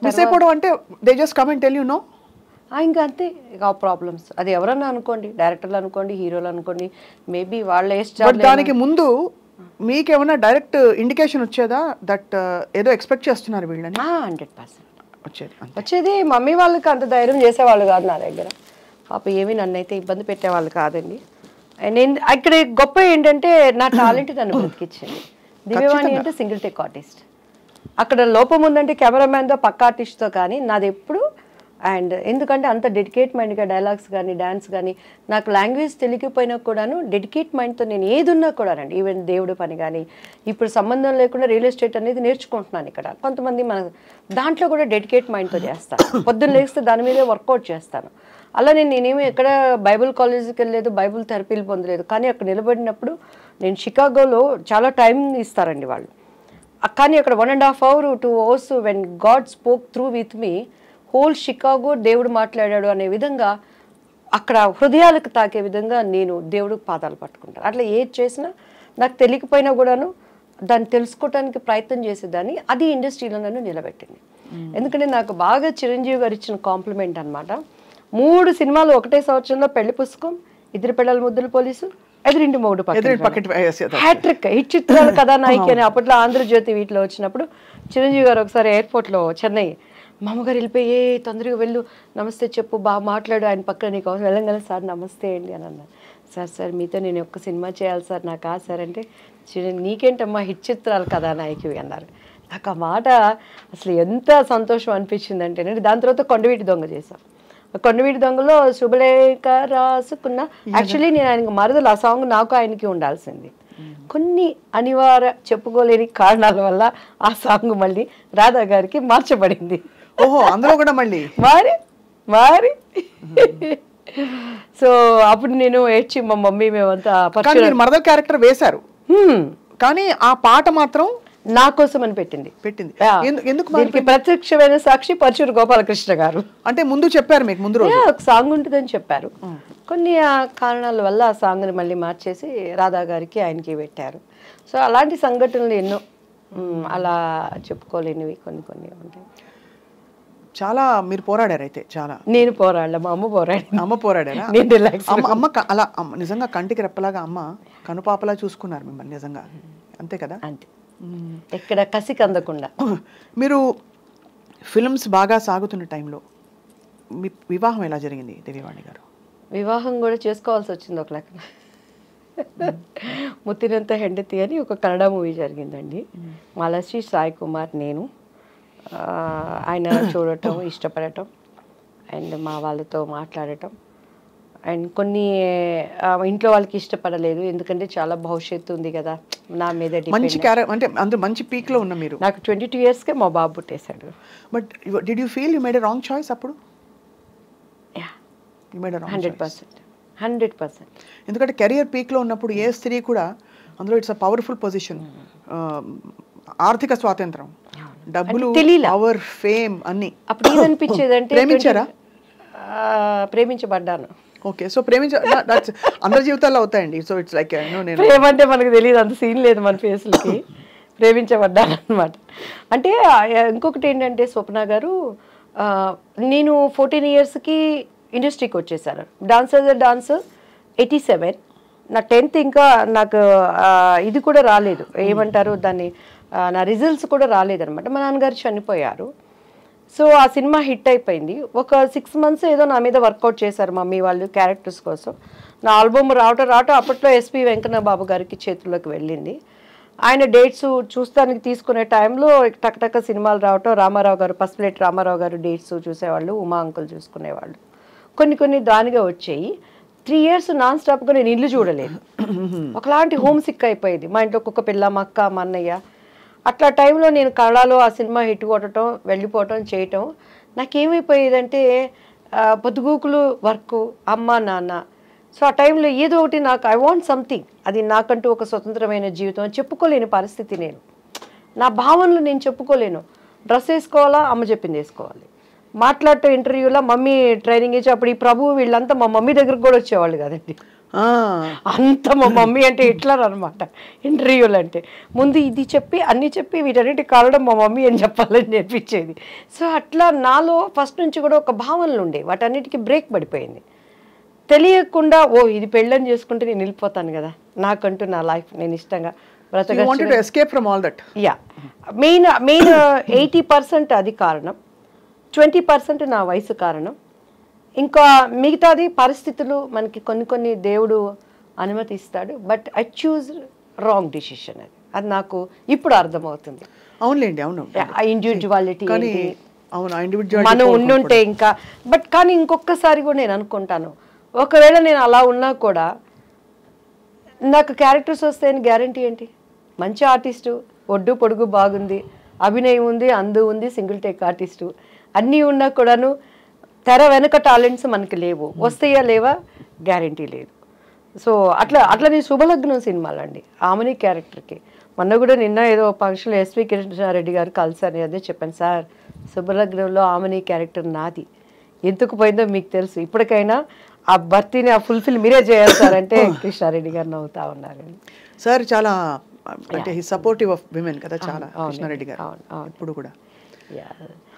మిస్ అయిపోవడం అంటే they just come and tell you know. ఇంకా అంతే, ఇక ప్రాబ్లమ్స్. అది ఎవరన్నా అనుకోండి, డైరెక్టర్లు అనుకోండి, హీరోలు అనుకోండి, మేబీ వాళ్ళ దానికి ముందు మీకేమన్నా డైరెక్ట్ ఇండికేషన్ వచ్చేదా దట్ ఏదో ఎక్స్పెక్ట్ చేస్తున్నారు వీళ్ళని? 100% వచ్చేది. మమ్మీ వాళ్ళకి అంత ధైర్యం చేసేవాళ్ళు కాదు నా దగ్గర, పాప ఏమీ నన్నైతే ఇబ్బంది పెట్టేవాళ్ళు కాదండి. నేను ఇక్కడ గొప్ప ఏంటంటే నా టాలెంట్ నన్ను బ్రతికిచ్చింది. దివ్యవాణి అంటే సింగిల్ టేక్ ఆర్టిస్ట్, అక్కడ లోపం ఉందంటే కెమెరామ్యాన్తో పక్క ఆర్టిస్ట్తో, కానీ నాది ఎప్పుడు. అండ్ ఎందుకంటే అంత డెడికేట్ మైండ్గా డైలాగ్స్ కానీ డ్యాన్స్ కానీ, నాకు లాంగ్వేజ్ తెలియకపోయినా కూడాను డెడికేట్ మైండ్తో నేను ఏది ఉన్నా కూడానండి, ఈవెన్ దేవుడి పని కానీ, ఇప్పుడు సంబంధం లేకుండా రియల్ ఎస్టేట్ అనేది నేర్చుకుంటున్నాను ఇక్కడ. కొంతమంది మన దాంట్లో కూడా డెడికేట్ మైండ్తో చేస్తాను, పొద్దున్న లేస్తే దాని మీదే వర్కౌట్ చేస్తాను. అలా నేనేమి ఎక్కడ బైబుల్ కాలేజీకి వెళ్ళలేదు, బైబుల్ థెరపీలు పొందలేదు, కానీ అక్కడ నిలబడినప్పుడు నేను షికాగోలో చాలా టైం ఇస్తారండి వాళ్ళు, కానీ అక్కడ 1.5 hours 2 hours when God spoke through with me, whole Chicago దేవుడు మాట్లాడాడు అనే విధంగా, అక్కడ హృదయాలకు తాకే విధంగా నేను దేవుడికి పాదాలు పట్టుకుంటాను. అట్లా ఏది చేసినా నాకు తెలియకపోయినా కూడాను దాన్ని తెలుసుకోవడానికి ప్రయత్నం చేసేదాన్ని. అది ఇండస్ట్రీలో నన్ను నిలబెట్టింది. ఎందుకంటే నాకు బాగా చిరంజీవి గారు ఇచ్చిన కాంప్లిమెంట్ అనమాట. 3 సినిమాలు ఒకటే సంవత్సరంలో, పెళ్లి పుస్తకం, ఇద్దరు పిల్లల ముద్దుల పోలీసు, ఎదురింటి మొగుడు హ్యాట్రిక్, హిట్ చిత్రాలు కథానాయిక అని అప్పట్లో ఆంధ్రజ్యోతి వీటిలో వచ్చినప్పుడు చిరంజీవి గారు ఒకసారి ఎయిర్పోర్ట్లో చెన్నై, మా అమ్మగారు వెళ్ళిపోయి తొందరగా వెళ్ళు, నమస్తే చెప్పు, బాగా మాట్లాడు, ఆయన పక్కన నీకు అవసరం వెళ్ళంగానే సార్ నమస్తే అండి అని అన్నారు. సార్ మీతో నేను ఒక్క సినిమా చేయాలి సార్, నాకు సార్ అంటే, నీకేంటమ్మా హిట్ చిత్రాలు కథానాయకువి అన్నారు. నాకు ఆ మాట అసలు ఎంత సంతోషం అనిపించింది అంటే, దాని తర్వాత కొండవీటి దొంగ చేశాం. కొండవీటి దొంగలో శుభలేఖ రాసుకున్న, యాక్చువల్లీ నేను ఆయనకు మరదలు, ఆ సాంగ్ నాకు ఆయనకి ఉండాల్సింది. కొన్ని అనివార్య చెప్పుకోలేని కారణాల వల్ల ఆ సాంగ్ మళ్ళీ రాధా గారికి మార్చబడింది. ఓహో, అందులో కూడా మళ్ళీ మరి మరి సో అప్పుడు నేను ఏడ్చి మా మమ్మీ మేమంతా మరదల్ క్యారెక్టర్ వేశారు, కానీ ఆ పాట మాత్రం నా కోసం అని పెట్టింది. ఎందుకు దీనికి ప్రత్యక్షమైన సాక్షి పరచూరు గోపాలకృష్ణ గారు. అంటే ముందు చెప్పారు మీకు, ముందు రోజు ఒక సాంగ్ ఉంటుందని చెప్పారు. కొన్ని కారణాల వల్ల ఆ సాంగ్ని మళ్ళీ మార్చేసి రాధా గారికి ఆయనకి పెట్టారు. సో అలాంటి సంఘటనలు ఎన్నో అలా చెప్పుకోలేనివి కొన్ని కొన్ని ఉంటాయి. చాలా మీరు పోరాడారు అయితే. చాలా నేను పోరాడలే, మా అమ్మ పోరాడారు. అమ్మ పోరాడారా? నేను రిలాక్స్. అమ్మ అలా నిజంగా కంటికి రెప్పలాగా అమ్మ కనుపాపలా చూసుకున్నారు మిమ్మల్ని నిజంగా, అంతే కదా? అంతే, ఎక్కడ కసి కందకుండా. మీరు ఫిల్మ్స్ బాగా సాగుతున్న టైంలో మీ వివాహం ఎలా జరిగింది దివ్యవాణి గారు? వివాహం కూడా చేసుకోవాల్సి వచ్చింది ఒక లెక్క. ముత్తినంత హెండతి అని ఒక కన్నడ మూవీ జరిగిందండి. మాలశ్రీ సాయి కుమార్ నేను ఆయన చూడటం ఇష్టపడటం అండ్ మా వాళ్ళతో మాట్లాడటం అండ్ కొన్ని ఇంట్లో వాళ్ళకి ఇష్టపడలేదు, ఎందుకంటే చాలా భవిష్యత్తు ఉంది కదా నా మీద. మంచి అంటే అందరూ మంచి పీక్ లో ఉన్న మీరు. నాకు 22 yearsకే మా బాబు పుట్టేశాడు. But did you feel you made a wrong choice అప్పుడు? 100%. ఎందుకంటే కెరియర్ పీక్ లో ఉన్నప్పుడు ఏ స్త్రీ కూడా, అందులో ఇట్స్ అ పవర్ఫుల్ పొజిషన్, ఆర్థిక స్వాతంత్రం, డబ్బులు, పవర్, ఫేమ్ అన్ని. అప్పుడు ఏమనిపించేది అంటే ప్రేమించారా? ప్రేమించబడ్డాను. ఓకే, సో అందరి జీవితాల్లో అవుతాయండి. సో ఇట్స్ లైక్ ప్రేమ అంటే మనకు తెలియదు, అంత సీన్ లేదు మన ఫేస్లకి. ప్రేమించబడ్డాను అనమాట. అంటే ఇంకొకటి ఏంటంటే స్వప్న గారు, నేను 14 yearsకి ఇండస్ట్రీకి వచ్చేసాను. డాన్స్ 87, నా 10th ఇంకా నాకు ఇది కూడా రాలేదు, ఏమంటారు దాన్ని, నా రిజల్ట్స్ కూడా రాలేదనమాట. మా నాన్నగారు చనిపోయారు. సో ఆ సినిమా హిట్ అయిపోయింది. ఒక 6 months ఏదో నా మీద వర్కౌట్ చేశారు మమ్మీ వాళ్ళు క్యారెక్టర్స్ కోసం. నా ఆల్బమ్ రావటం అప్పట్లో ఎస్పి వెంకన్న బాబు గారికి చేతుల్లోకి వెళ్ళింది. ఆయన డేట్స్ చూస్తానికి తీసుకునే టైంలో టక్టక్క సినిమాలు రావటం, రామారావు గారు, పసుపులేటి రామారావు గారు డేట్స్ చూసేవాళ్ళు, ఉమా అంకుల్ చూసుకునేవాళ్ళు. కొన్ని దానిగా వచ్చాయి. 3 years నాన్ స్టాప్గా నేను ఇల్లు చూడలేదు. ఒకలాంటి హోమ్ సిక్ అయిపోయేది. మా ఇంట్లో ఒక్కొక్క పిల్ల, మా అక్క, మా అన్నయ్య. అట్లా టైంలో నేను కళలో ఆ సినిమా హిట్ కొట్టడం, వెళ్ళిపోవటం, చేయటం నాకేమైపోయేదంటే పొద్దుగూకులు వర్క్, అమ్మ నాన్న. సో ఆ టైంలో ఏదో ఒకటి నాకు ఐ వాంట్ సంథింగ్, అది నాకంటూ ఒక స్వతంత్రమైన జీవితం చెప్పుకోలేని పరిస్థితి. నేను నా భావనలు నేను చెప్పుకోలేను. డ్రెస్ వేసుకోవాలా, అమ్మ చెప్పింది వేసుకోవాలి. మాట్లాడటం ఇంటర్వ్యూలో మమ్మీ ట్రైనింగ్ ఇచ్చి, అప్పుడు ఈ ప్రభు వీళ్ళంతా మా మమ్మీ దగ్గరకు కూడా వచ్చేవాళ్ళు కదండి. అంత మా మమ్మీ అంటే హిట్లర్ అనమాట. ఇంటర్వ్యూలు అంటే ముందు ఇది చెప్పి అన్ని చెప్పి వీటన్నిటి కారణం మా మమ్మీ అని చెప్పాలని నేర్పించేది. సో అట్లా నాలో ఫస్ట్ నుంచి కూడా ఒక భావనలు ఉండే, వాటన్నిటికీ బ్రేక్ పడిపోయింది. తెలియకుండా ఇది పెళ్ళని చేసుకుంటే నేను వెళ్ళిపోతాను కదా, నాకంటూ నా లైఫ్ నేను ఇష్టంగా బ్రతకచ్చు. యా, మెయిన్ 80% అది కారణం, 20% నా వయసు కారణం, ఇంకా మిగతాది పరిస్థితులు మనకి కొన్ని దేవుడు అనుమతిస్తాడు. But I choose wrong decision. అది నాకు ఇప్పుడు అర్థమవుతుంది. అవునులేండి, అవును. ఇండివిజువాలిటీ మనం ఉండుంటే ఇంకా. బట్ కానీ ఇంకొకసారి కూడా నేను అనుకుంటాను, ఒకవేళ నేను అలా ఉన్నా కూడా నాకు క్యారెక్టర్స్ వస్తాయని గ్యారంటీ ఏంటి? మంచి ఆర్టిస్టు, ఒడ్డు పొడుగు బాగుంది, అభినయం ఉంది, అందు ఉంది, సింగిల్ టేక్ ఆర్టిస్టు అన్నీ ఉన్నా కూడాను తెర వెనక టాలెంట్స్ మనకి లేవు. వస్తాయా లేవా గ్యారంటీ లేదు. సో అట్లా నేను శుభలగ్నం సినిమాలండి, ఆమెని క్యారెక్టర్కి. మొన్న కూడా నిన్న ఏదో ఫంక్షన్లో ఎస్వి కృష్ణారెడ్డి గారు కలిసారు, అదే చెప్పాను, సార్ శుభలగ్నంలో ఆమెని క్యారెక్టర్ నాది, ఎందుకు పోయిందో మీకు తెలుసు, ఇప్పటికైనా ఆ భర్తీని ఆ ఫుల్ఫిల్ మీరే చేయాలి సార్ అంటే కృష్ణారెడ్డి గారు నవ్వుతా ఉన్నారు. సార్ చాలా అంటే సపోర్టివ్ ఆఫ్ విమెన్ కదా చాలా కృష్ణారెడ్డి గారు ఇప్పుడు కూడా.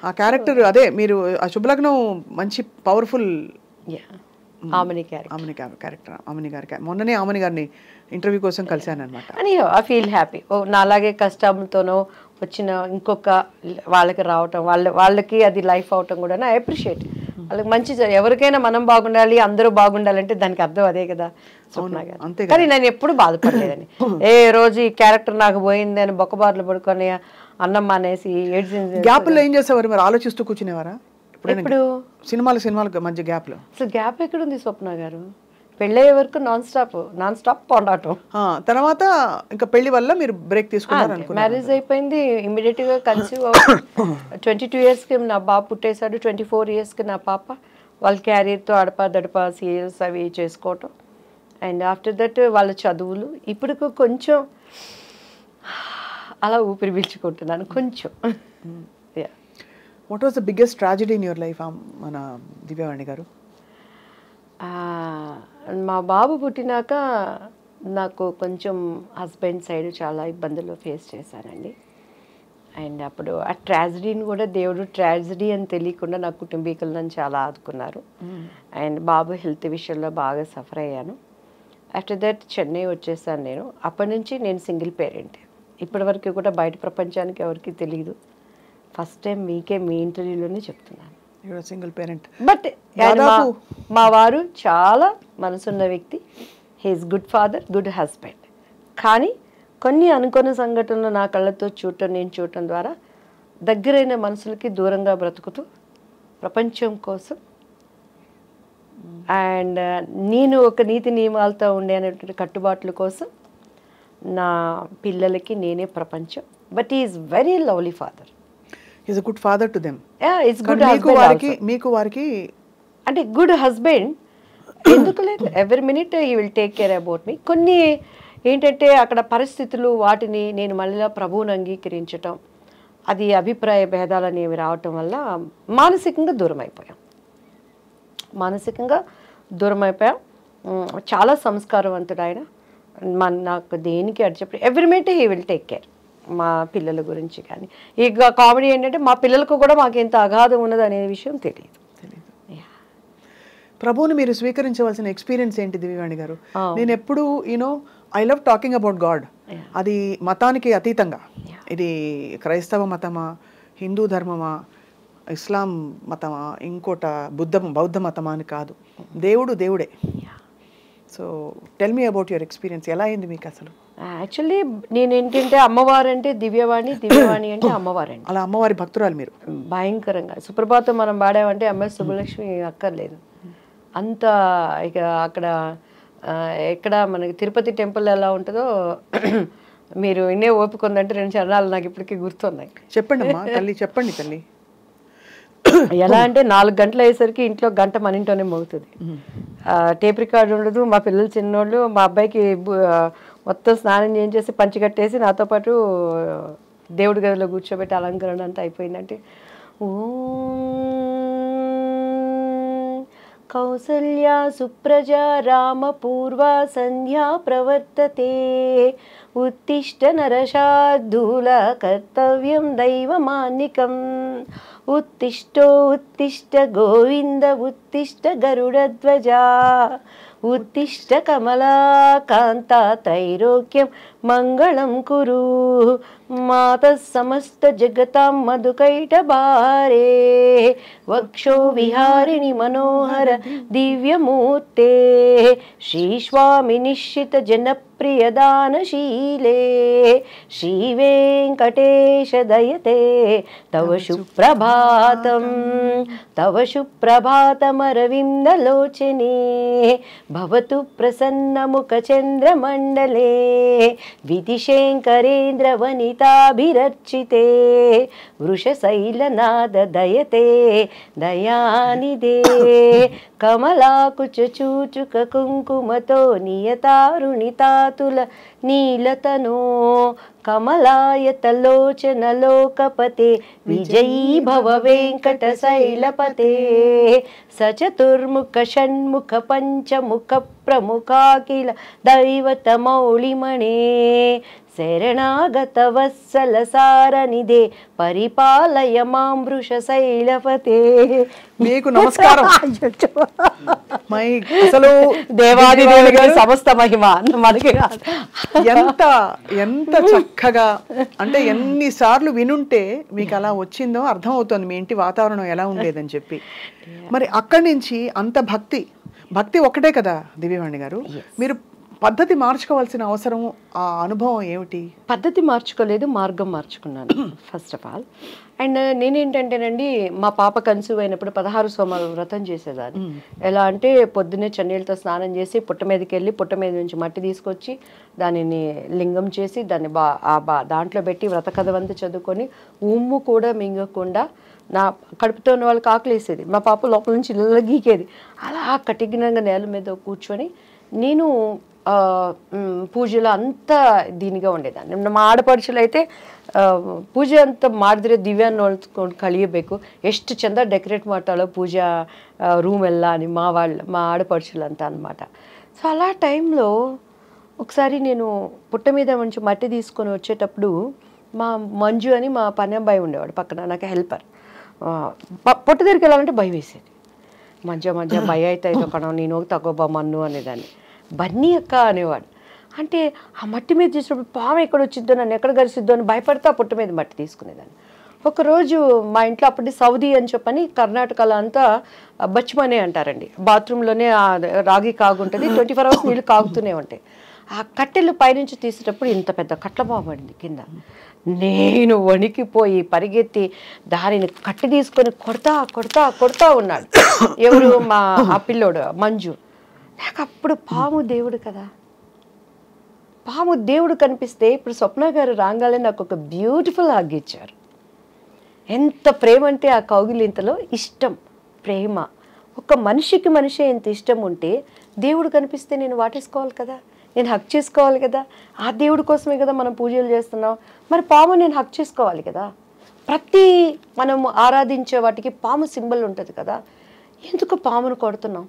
ఆ క్యారెక్టర్ అదే మీరు ఆ శుభలగ్నం మంచి పవర్ఫుల్ ఆమెని క్యారెక్టర్. ఆమెని గారి మొన్ననే ఆమెని గారిని ఇంటర్వ్యూ కోసం కలిశాను అనమాట. అని ఐ ఫీల్ హ్యాపీ. నా అలాగే కష్టంతోనో వచ్చిన ఇంకొక వాళ్ళకి రావటం, వాళ్ళకి అది లైఫ్ అవటం కూడా ఐ అప్రిషియేట్. వాళ్ళకి మంచి, ఎవరికైనా మనం బాగుండాలి, అందరూ బాగుండాలంటే దానికి అర్థం అదే కదా. కానీ నేను ఎప్పుడు బాధపడలేదని, ఏ రోజు ఈ క్యారెక్టర్ నాకు పోయింది అని బొక్కబార్లు పడుకొని అన్నం మానేసి గ్యాప్లో ఏం చేసేవారు మరి? ఆలోచిస్తూ కూర్చునేవారా ఇప్పుడు? సినిమాల మధ్య గ్యాప్లో అసలు గ్యాప్ ఎక్కడుంది స్వప్న గారు? పెళ్ళయ్యే వరకు నాన్ స్టాప్ పోరాటం. తర్వాత ఇంకా పెళ్లి వల్ల మీరు బ్రేక్ తీసుకున్నారు. మ్యారేజ్ అయిపోయింది, ఇమ్మీడియట్ గా కన్సీవ్ 22 yearsకి నా బాబు పుట్టేశాడు, 24 yearsకి నా పాప. వాళ్ళ క్యారియర్తో అడపా సీరియల్స్ అవి చేసుకోవటం. అండ్ ఆఫ్టర్ దట్ వాళ్ళ చదువులు. ఇప్పుడు కొంచెం అలా ఊపిరి పీల్చుకుంటున్నాను కొంచెం. What was the biggest tragedy in your life మన దివ్యవాణి గారు? మా బాబు పుట్టినాక నాకు కొంచెం హస్బెండ్ సైడ్ చాలా ఇబ్బందులు ఫేస్ చేశానండి. అండ్ అప్పుడు ఆ ట్రాజడీని కూడా దేవుడు ట్రాజడీ అని తెలియకుండా నా కుటుంబీకులు నన్ను చాలా ఆదుకున్నారు. అండ్ బాబు హెల్త్ విషయంలో బాగా సఫర్ అయ్యాను. ఆఫ్టర్ దట్ చెన్నై వచ్చేసాను నేను. అప్పటి నుంచి నేను సింగిల్ పేరెంట్. ఇప్పటివరకు కూడా బయట ప్రపంచానికి ఎవరికి తెలియదు. ఫస్ట్ టైం మీకే మీ ఇంటర్వ్యూలోనే చెప్తున్నాను. Single parent. బట్ మా వారు చాలా మనసున్న వ్యక్తి. He is good father, good husband. కానీ కొన్ని అనుకోని సంఘటనలు నా కళ్ళతో నేను చూడటం ద్వారా దగ్గరైన మనుషులకి దూరంగా బ్రతుకుతూ ప్రపంచం కోసం అండ్ నేను ఒక నీతి నియమాలతో ఉండే అనేటువంటి కట్టుబాట్ల కోసం నా పిల్లలకి నేనే ప్రపంచం. But is very lovely father. Is a good father to them. Is good husband. మీకు వారికి అంటే గుడ్ హస్బెండ్ ఎందుకు లేదు, every minute he will take care about me. కొన్ని ఏంటంటే అక్కడ పరిస్థితులు వాటిని నేను మళ్ళీ ప్రభువుని అంగీకరించటం, అది అభిప్రాయ భేదాలు అనేవి రావటం వల్ల మానసికంగా దూరం అయిపోయాం. చాలా సంస్కారవంతుడు ఆయన. నాకు దేనికి అడి చెప్పి every minute he will take care మా పిల్లల గురించి. కానీ ఇక కామెడీ ఏంటంటే మా పిల్లలకు కూడా మాకు ఎంత అగాధం ఉన్నది అనే విషయం తెలియదు. ప్రభువుని మీరు స్వీకరించవలసిన ఎక్స్పీరియన్స్ ఏంటి దివ్యవాణి గారు? నేను ఎప్పుడు I love talking about God. అది మతానికి అతీతంగా, ఇది క్రైస్తవ మతమా, హిందూ ధర్మమా, ఇస్లాం మతమా, ఇంకోట బౌద్ధ మతమా అని కాదు. దేవుడు దేవుడే. So tell me about your experience. ఎలా అయింది మీకు అసలు? యాక్చువల్లీ నేను ఏంటంటే అమ్మవారు అంటే దివ్యవాణి, దివ్యవాణి అంటే అమ్మవారండి. అలా అమ్మవారి భక్తురాలు మీరు. భయంకరంగా సుప్రభాతం మనం పాడామంటే ఎంఎస్ సుబ్బలక్ష్మి అక్కర్లేదు అంత. ఇక అక్కడ ఎక్కడ మనకి తిరుపతి టెంపుల్ ఎలా ఉంటుందో మీరు ఇన్నే ఓపికందంటే 2 చరణాలు నాకు ఇప్పటికీ గుర్తున్నాయి. చెప్పండి అమ్మా తల్లి, చెప్పండి తల్లి. ఎలా అంటే 4 గంటలు అయ్యేసరికి ఇంట్లో గంట మన ఇంట్లోనే మోగుతుంది. టేప్ రికార్డు ఉండదు. మా పిల్లలు చిన్నోళ్ళు. మా అబ్బాయికి మొత్తం స్నానం చేయించేసి పంచి కట్టేసి నాతో పాటు దేవుడి గదిలో కూర్చోబెట్టి అలంకరణ అంతా అయిపోయిందంటే కౌసల్యా సుప్రజా రామ పూర్వా సంధ్యా ప్రవర్తతే ఉత్తిష్ట నరశార్దూల కర్తవ్యం దైవమాన్నికం ఉత్తిష్టో ఉత్తిష్ట గోవింద ఉత్తిష్ట గరుడధ్వజా ఉత్తిష్ట కమలాకాంత త్రైలోక్యం మంగళం కురు మాతః సమస్త జగతాం మధుకైటభారే వక్షో విహారిణి మనోహర దివ్యమూర్తే శ్రీస్వామి నిశ్చిత జనప్రియదానశీలే శ్రీవేంకటేశ దయతే తవ సుప్రభాతం తవ సుప్రభాతమరవిందలోచనే భవతు ప్రసన్నముఖచంద్రమండలే విధిశేంకరేంద్ర వనితాభిరర్చితే వృషశైలనాద దయతే దయానిదే కమలాకుచూచుక కుంకుమతో నియతారుణితాతుల నీలతనో కమలాయతలోచన లోకపతే విజయీ భవ వెంకట శైలపతే సచతుర్ముఖ షణ్ముఖ పంచముఖ ప్రముఖాఖిల దైవతమౌళిమణే శరణాగత వత్సల సారనిదే పరిపాలయ మాం వృషశైలపతే. మీకు నమస్కారం. అసలు దేవాదిదేవుడిగా సమస్త మహిమ మనకి ఎంత ఎంత చక్కగా అంటే ఎన్నిసార్లు వినుంటే మీకు అలా వచ్చిందో అర్థం అవుతుంది మీ ఇంటి వాతావరణం ఎలా ఉండేదని చెప్పి. మరి అక్కడి నుంచి అంత భక్తి ఒక్కటే కదా దివ్యవాణి గారు, మీరు పద్ధతి మార్చుకోవాల్సిన అవసరం, ఆ అనుభవం ఏమిటి? పద్ధతి మార్చుకోలేదు, మార్గం మార్చుకున్నాను ఫస్ట్ ఆఫ్ ఆల్. అండ్ నేనేంటంటేనండి మా పాప కన్సీవ్ అయినప్పుడు 16 సోమవారం వ్రతం చేసేదాన్ని. ఎలా అంటే పొద్దున్నే చన్నీళ్ళతో స్నానం చేసి పుట్ట మీదకి వెళ్ళి పుట్ట మీద నుంచి మట్టి తీసుకొచ్చి దానిని లింగం చేసి దాన్ని దాంట్లో పెట్టి వ్రత కథ అంతా చదువుకొని ఉమ్ము కూడా మింగకుండా నా కడుపుతో ఉన్న వాళ్ళకి ఆకలేసేది, మా పాప లోపల నుంచి ఇళ్ళ గీకేది. అలా కఠినంగా నేల మీద కూర్చొని నేను పూజలో అంతా దీనిగా ఉండేదాన్ని. మా ಆಡಪಡಿಸಲು అయితే ಪೂಜೆ ಅಂತ ಮಾಡಿದ್ರೆ ದಿವ್ಯ ನೋಡ್ಕೊಂಡು ಕಳಿಯಬೇಕು, ಎಷ್ಟು ಚಂದ ಡೆಕೋರೇಟ್ ಮಾಡ್ತಾಳೋ ಪೂಜಾ ರೂಮ್ ಎಲ್ಲ అని మా ఆడపడుచులు అంతా అనమాట. సో అలా టైంలో ఒకసారి నేను పుట్ట మీద మంచి మట్టి తీసుకొని వచ్చేటప్పుడు మా మంజు అని మా పని అబ్బాయి ఉండేవాడు పక్కన, నాకు హెల్పర్. పొట్ట దగ్గరికి వెళ్ళాలంటే భయం వేసేది. మంచిగా భయ అయితే అయితే కణ నేను ಹೋಗಿ తగ్గోబా మన్ను అనేదాన్ని. బన్నీ అక్క అనేవాడు. అంటే ఆ మట్టి మీద చేసినప్పుడు పాము ఎక్కడ వచ్చిద్దో, నన్ను ఎక్కడ గరిసిద్దో అని భయపడితే ఆ పుట్ట మీద మట్టి తీసుకునేదాన్ని. ఒకరోజు మా ఇంట్లో అప్పటి సౌదీ అని చెప్పని కర్ణాటకలో అంతా బచ్మనే అంటారండి, బాత్రూంలోనే రాగి కాగుంటుంది, 24 hours నీళ్ళు కాగుతూనే ఉంటాయి. ఆ కట్టెలు పైనుంచి తీసేటప్పుడు ఇంత పెద్ద కట్ల బాంబు అండి కింద. నేను వణికిపోయి పరిగెత్తి దానిని కట్టి తీసుకొని కొడతా ఉన్నాడు ఎవరు, మా ఆ పిల్లోడు మంజు. నాకు అప్పుడు పాము దేవుడు కదా, పాము దేవుడు కనిపిస్తే ఇప్పుడు స్వప్న గారు రాగానే నాకు ఒక బ్యూటిఫుల్ హగ్ ఇచ్చారు. ఎంత ప్రేమ అంటే ఆ కౌగిలింతలో ఇష్టం, ప్రేమ. ఒక మనిషికి మనిషి ఎంత ఇష్టం ఉంటే దేవుడు కనిపిస్తే నేను వాటేసుకోవాలి కదా, నేను హక్ చేసుకోవాలి కదా. ఆ దేవుడి కోసమే కదా మనం పూజలు చేస్తున్నాం. మరి పాము నేను హక్ చేసుకోవాలి కదా. ప్రతి మనం ఆరాధించే వాటికి పాము సింబల్ ఉంటుంది కదా. ఎందుకు పామును కొడుతున్నాం?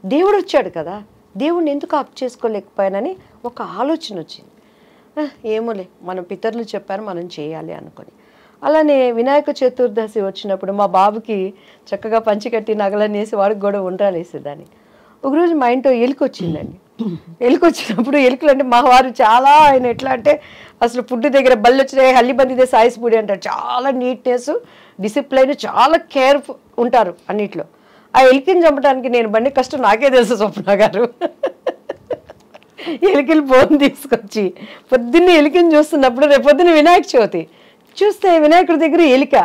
దేవుడు వచ్చాడు కదా, దేవుడిని ఎందుకు హక్ చేసుకోలేకపోయానని ఒక ఆలోచన వచ్చింది. ఏమోలే మన పితరులు చెప్పారు మనం చేయాలి అనుకొని. అలానే వినాయక చతుర్దశి వచ్చినప్పుడు మా బాబుకి చక్కగా పంచికట్టి నగలన్నీ వేసి వాడికి కూడా ఉండ్రాలు వేసేదాన్ని. ఒకరోజు మా ఇంట్లో ఎలుక వచ్చిందండి. ఎలుక వచ్చినప్పుడు ఎలుకలు అంటే మా వారు చాలా, ఆయన ఎట్లా అంటే అసలు ఫుడ్ దగ్గర బళ్ళు వచ్చినాయి హల్లి బందిదే సాయిస్ పూడి అంటారు. చాలా నీట్నెస్, డిసిప్లైన్, చాలా కేర్ ఉంటారు అన్నిట్లో. ఆ ఎలికని చంపడానికి నేను బండి కష్టం నాకే తెలుసు స్వప్న గారు. ఎలికలు బోన్ తీసుకొచ్చి పొద్దున్నే ఎలికని చూస్తున్నప్పుడు రేపు పొద్దున్న వినాయక చవితి చూస్తే వినాయకుడి దగ్గర ఎలిక,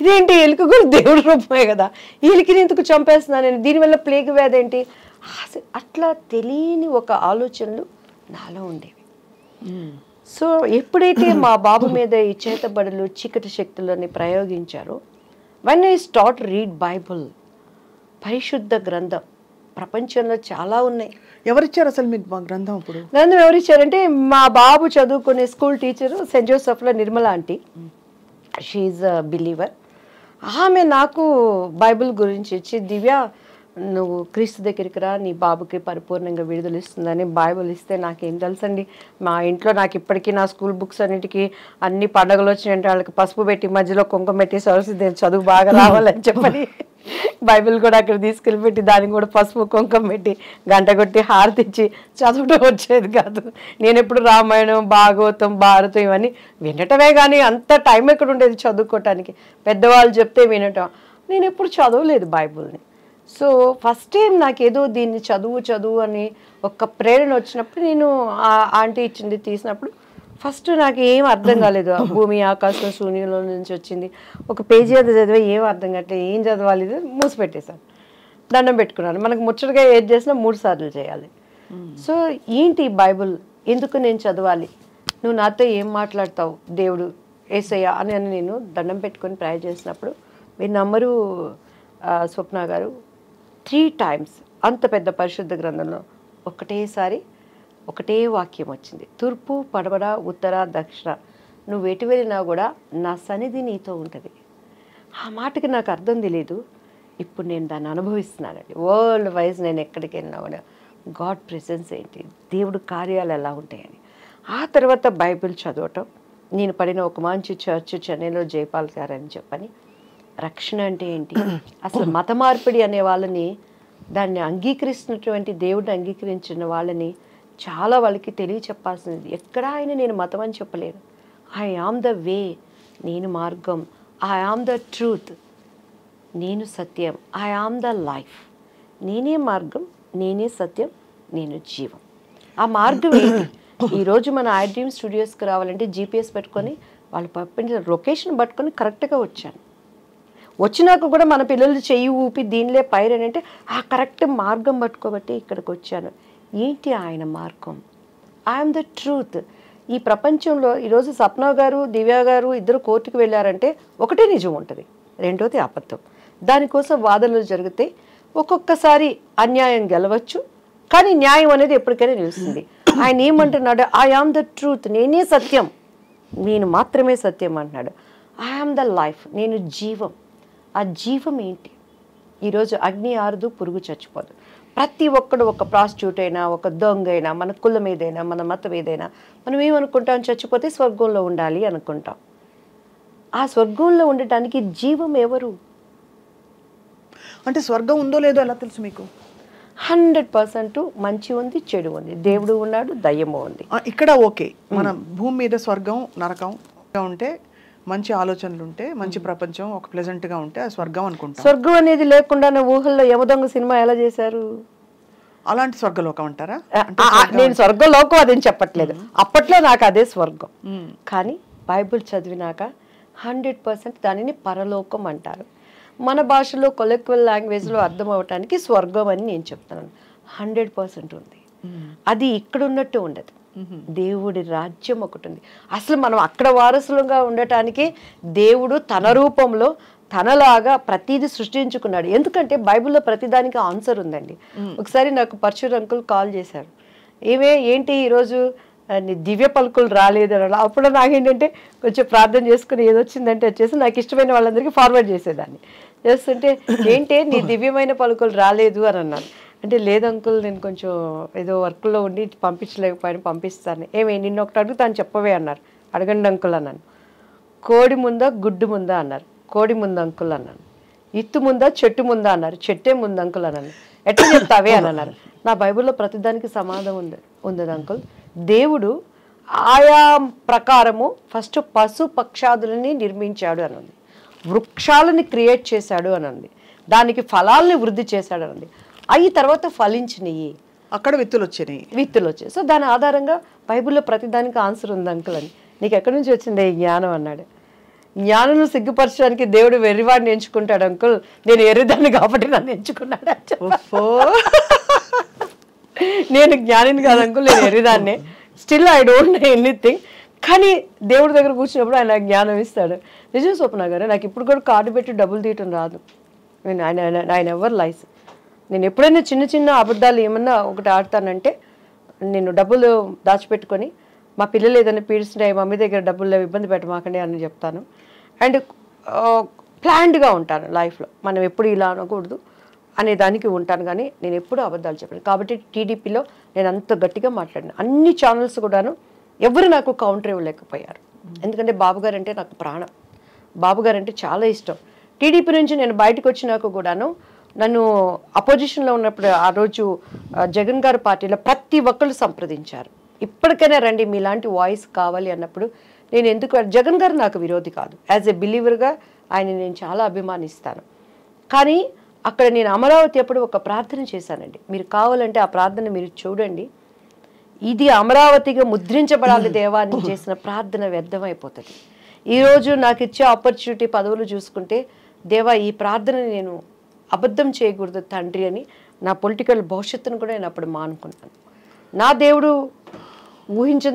ఇదేంటి ఎలుక కూడా దేవుడి రూపమే కదా, ఈ ఎలికని ఎందుకు చంపేస్తున్నాను నేను, దీనివల్ల ప్లేగ్ వ్యాధి ఏంటి, అట్లా తెలియని ఒక ఆలోచనలు నాలో ఉండేవి. సో ఎప్పుడైతే మా బాబు మీద ఈ చేతబడులు చీకటి శక్తులని ప్రయోగించారో, when I start read Bible, పరిశుద్ధ గ్రంథం, ప్రపంచంలో చాలా ఉన్నాయి. ఎవరిచ్చారు అసలు మీకు మా గ్రంథం? ఇప్పుడు గ్రంథం ఎవరిచ్చారంటే మా బాబు చదువుకునే స్కూల్ టీచరు సెయింట్ జోసెఫ్లో Nirmala aunty, she a believer. ఆమె నాకు బైబిల్ గురించి ఇచ్చి, దివ్య నువ్వు క్రీస్తు దగ్గరికి రా, నీ బాబుకి పరిపూర్ణంగా విడుదల ఇస్తుందని బైబిల్ ఇస్తే నాకేం తెలుసండి. మా ఇంట్లో నాకు ఇప్పటికీ నా స్కూల్ బుక్స్ అన్నిటికీ అన్ని పండుగలు వచ్చినాయంటే వాళ్ళకి పసుపు పెట్టి మధ్యలో కుంకుమ పెట్టి సరస్వతి చదువు బాగా రావాలని చెప్పని బైబిల్ కూడా అక్కడ తీసుకెళ్ళి పెట్టి దానికి కూడా పసుపు కుంకుమ పెట్టి గంట కొట్టి హారతిచ్చి చదవడం వచ్చేది కాదు. నేను ఎప్పుడు రామాయణం, భాగవతం, భారతం ఇవన్నీ వినటమే కానీ అంత టైం ఎక్కడ ఉండేది చదువుకోవటానికి. పెద్దవాళ్ళు చెప్తే వినటం, నేను ఎప్పుడు చదవలేదు బైబిల్ని. సో ఫస్ట్ టైం నాకేదో దీన్ని చదువు అని ఒక ప్రేరణ వచ్చినప్పుడు, నేను ఆంటీ ఇచ్చింది తీసినప్పుడు ఫస్ట్ నాకు ఏం అర్థం కాలేదు. భూమి ఆకాశం శూన్యంలో నుంచి వచ్చింది, ఒక పేజీ అది చదివే ఏం అర్థం కావట్లేదు, ఏం చదవాలి మూసి పెట్టేశాను, దండం పెట్టుకున్నాను. మనకు ముచ్చటగా ఏది చేసినా 3 సార్లు చేయాలి. సో ఏంటి బైబుల్, ఎందుకు నేను చదవాలి, నువ్వు నాతో ఏం మాట్లాడతావు దేవుడు యేసయ్య అని నేను దండం పెట్టుకొని ప్రేయర్ చేసినప్పుడు, మీరు నమ్మరు స్వప్న గారు, 3 times అంత పెద్ద పరిశుద్ధ గ్రంథంలో ఒకటేసారి ఒకటే వాక్యం వచ్చింది, తూర్పు పడమర ఉత్తర దక్షిణ నువ్వు ఎటు వెళ్ళినా కూడా నా సన్నిధి నీతో ఉంటుంది. ఆ మాటకి నాకు అర్థం తెలియదు, ఇప్పుడు నేను దాన్ని అనుభవిస్తున్నానండి. వరల్డ్ వైజ్ నేను ఎక్కడికి వెళ్ళినా కూడా గాడ్ ప్రెసెన్స్ ఏంటి, దేవుడు కార్యాలు ఎలా ఉంటాయని. ఆ తర్వాత బైబిల్ చదవటం, నేను పడిన ఒక మంచి చర్చ్ చెన్నైలో జైపాల్ గారు అని చెప్పని, రక్షణ అంటే ఏంటి, అసలు మత మార్పిడి అనే వాళ్ళని, దాన్ని అంగీకరిస్తున్నటువంటి దేవుడిని అంగీకరించిన వాళ్ళని చాలా వాళ్ళకి తెలియచెప్పాల్సింది. ఎక్కడా ఆయన నేను మతం అని చెప్పలేను. ఐ ఆమ్ ద వే, నేను మార్గం, ఐ ఆమ్ ద ట్రూత్, నేను సత్యం, ఐ ఆమ్ ద లైఫ్, నేనే మార్గం, నేనే సత్యం, నేను జీవం. ఆ మార్గం ఏంటి? ఈరోజు మన ఐడ్రీమ్ స్టూడియోస్కి రావాలంటే జీపీఎస్ పెట్టుకొని వాళ్ళు పంపించిన లొకేషన్ పట్టుకొని కరెక్ట్గా వచ్చాను. వచ్చినాక కూడా మన పిల్లలు చెయ్యి ఊపి దీనిలే పైరని అంటే ఆ కరెక్ట్ మార్గం పట్టుకోబట్టి ఇక్కడికి వచ్చాను. ఏంటి ఆయన మార్గం? I'm the truth. ఈ ప్రపంచంలో ఈరోజు సప్న గారు, దివ్య గారు ఇద్దరు కోర్టుకు వెళ్ళారంటే ఒకటే నిజం ఉంటుంది, రెండోది అబద్ధం. దానికోసం వాదనలు జరిగితే ఒక్కొక్కసారి అన్యాయం గెలవచ్చు, కానీ న్యాయం అనేది ఎప్పటికైనా నిలుస్తుంది. ఆయన ఏమంటున్నాడు, ఐ ఆమ్ ద ట్రూత్, నేనే సత్యం, నేను మాత్రమే సత్యం అంటున్నాడు. ఐ ఆమ్ ద లైఫ్, నేను జీవం. ఆ జీవం ఏంటి? ఈరోజు అగ్ని ఆరదు, పురుగు చచ్చిపోదు. ప్రతి ఒక్కడు, ఒక ప్రాస్టిట్యూట్ అయినా, ఒక దొంగ అయినా, మన కులం ఏదైనా, మన మతం ఏదైనా, మనం ఏమనుకుంటాం, చచ్చిపోతే స్వర్గంలో ఉండాలి అనుకుంటాం. ఆ స్వర్గంలో ఉండటానికి జీవం ఎవరు? అంటే స్వర్గం ఉందో లేదో ఎలా తెలుసు మీకు? 100% మంచి ఉంది, చెడు ఉంది, దేవుడు ఉన్నాడు, దయ్యము ఉంది. ఇక్కడ ఓకే, మన భూమి మీద స్వర్గం నరకం ఉంటే, మంచి ఆలోచనలు ఉంటే, మంచి ప్రపంచం ఒక ప్లెజెంట్ గా ఉంటే స్వర్గం అనుకుంటా. స్వర్గం అనేది లేకుండా ఊహల్లో యమదొంగ సినిమా ఎలా చేశారు? అలాంటి స్వర్గలోకం అంటారా? నేను స్వర్గలోకం అదేం చెప్పట్లేదు, అప్పట్లో నాకు అదే స్వర్గం. కానీ బైబిల్ చదివినాక 100% దానిని పరలోకం అంటారు. మన భాషలో కొలెక్వల్ లాంగ్వేజ్లో అర్థం అవటానికి స్వర్గం అని నేను చెప్తున్నాను. 100% ఉంది. అది ఇక్కడ ఉన్నట్టు ఉండదు. దేవుడి రాజ్యం ఒకటి ఉంది. అసలు మనం అక్కడ వారసులుగా ఉండటానికి దేవుడు తన రూపంలో తనలాగా ప్రతిదీ సృష్టించుకున్నాడు. ఎందుకంటే బైబిల్లో ప్రతిదానికి ఆన్సర్ ఉందండి. ఒకసారి నాకు పరశుర్ అంకుల్ కాల్ చేశారు, ఏంటి ఈరోజు దివ్య పలుకులు రాలేదు అని. అప్పుడు నాకేంటంటే కొంచెం ప్రార్థన చేసుకుని ఏదొచ్చిందంటే వచ్చేసి నాకు ఇష్టమైన వాళ్ళందరికీ ఫార్వర్డ్ చేసేదాన్ని. చేస్తుంటే ఏంటి నీ దివ్యమైన పలుకులు రాలేదు అని అన్నాను. అంటే లేదు అంకుల్, నేను కొంచెం ఏదో వర్క్లో ఉండి పంపించలేకపోయాను, పంపిస్తాను. నిన్న ఒకటి అడుగుతాను చెప్పవే అన్నారు. అడగండి అంకుల్ అన్నాను. కోడి ముందా గుడ్డు ముందా అన్నారు. కోడి ముందు అంకుల్ అన్నాను. ఇత్తు ముందా చెట్టు ముందా అన్నారు. చెట్టే ముందు అంకుల్ అన్నాను. ఎట్లా చెప్తావే అని అన్నారు. నా బైబిల్లో ప్రతిదానికి సమాధానం ఉంది అంకుల్. దేవుడు ఆయా ప్రకారము ఫస్ట్ పశు పక్షాదులని నిర్మించాడు అని ఉంది, వృక్షాలని క్రియేట్ చేశాడు అని ఉంది, దానికి ఫలాల్ని వృద్ధి చేశాడు అని ఉంది. అవి తర్వాత ఫలించినవి, అక్కడ విత్తులు వచ్చాయి. సో దాని ఆధారంగా బైబిల్లో ప్రతిదానికి ఆన్సర్ ఉంది అంకుల్ అని. నీకు ఎక్కడి నుంచి వచ్చింది ఈ జ్ఞానం అన్నాడు. జ్ఞానం సిగ్గుపరచడానికి దేవుడు వెర్రివాడిని ఎంచుకుంటాడు అంకుల్, నేను ఎర్రిదాన్ని కాబట్టి నన్ను ఎంచుకున్నాడు. నేను జ్ఞానిని కాదు అంకుల్, నేను ఎర్రిదాన్నే. Still I don't know anything. కానీ దేవుడి దగ్గర కూర్చున్నప్పుడు ఆయన జ్ఞానం ఇస్తాడు. నిజం స్వప్న గారు, నాకు ఇప్పుడు కూడా కార్డు పెట్టి డబ్బులు తీయటం రాదు. ఆయన ఎవరు లైస్. నేను ఎప్పుడైనా చిన్న చిన్న అబద్ధాలు ఏమన్నా ఒకటి ఆడతానంటే, నేను డబ్బులు దాచిపెట్టుకొని మా పిల్లలు ఏదైనా పీడిస్తుంటే మమ్మీ దగ్గర డబ్బులు ఇబ్బంది పెట్టమాకండి అని చెప్తాను. అండ్ ప్లాన్డ్గా ఉంటాను లైఫ్లో. మనం ఎప్పుడు ఇలా అనకూడదు అనే దానికి ఉంటాను, కానీ నేను ఎప్పుడూ అబద్ధాలు చెప్పాను. కాబట్టి టీడీపీలో నేను అంత గట్టిగా మాట్లాడినా. అన్ని ఛానల్స్ కూడాను ఎవరు నాకు కౌంటర్ ఇవ్వలేకపోయారు. ఎందుకంటే బాబుగారు అంటే నాకు ప్రాణం, బాబుగారు అంటే చాలా ఇష్టం. టీడీపీ నుంచి నేను బయటకు వచ్చినాక కూడాను నన్ను అపోజిషన్లో ఉన్నప్పుడు ఆ రోజు జగన్ గారి పార్టీలో ప్రతి ఒక్కళ్ళు సంప్రదించారు. ఇప్పటికైనా రండి, మీలాంటి వాయిస్ కావాలి అన్నప్పుడు నేను ఎందుకు, జగన్ గారు నాకు విరోధి కాదు, యాజ్ ఎ బిలీవర్గా ఆయన నేను చాలా అభిమానిస్తాను. కానీ అక్కడ నేను అమరావతి అప్పుడు ఒక ప్రార్థన చేశానండి. మీరు కావాలంటే ఆ ప్రార్థన మీరు చూడండి. ఇది అమరావతిగా ముద్రించబడాలి దేవా అని చేసిన ప్రార్థన వ్యర్థమైపోతుంది. ఈరోజు నాకు ఇచ్చే ఆపర్చునిటీ పదవులు చూసుకుంటే, దేవా ఈ ప్రార్థనని నేను అబద్ధం చేయకూడదు తండ్రి అని నా పొలిటికల్ భవిష్యత్తును కూడా నేను అప్పుడు మానుకున్నాను. నా దేవుడు ఊహించిన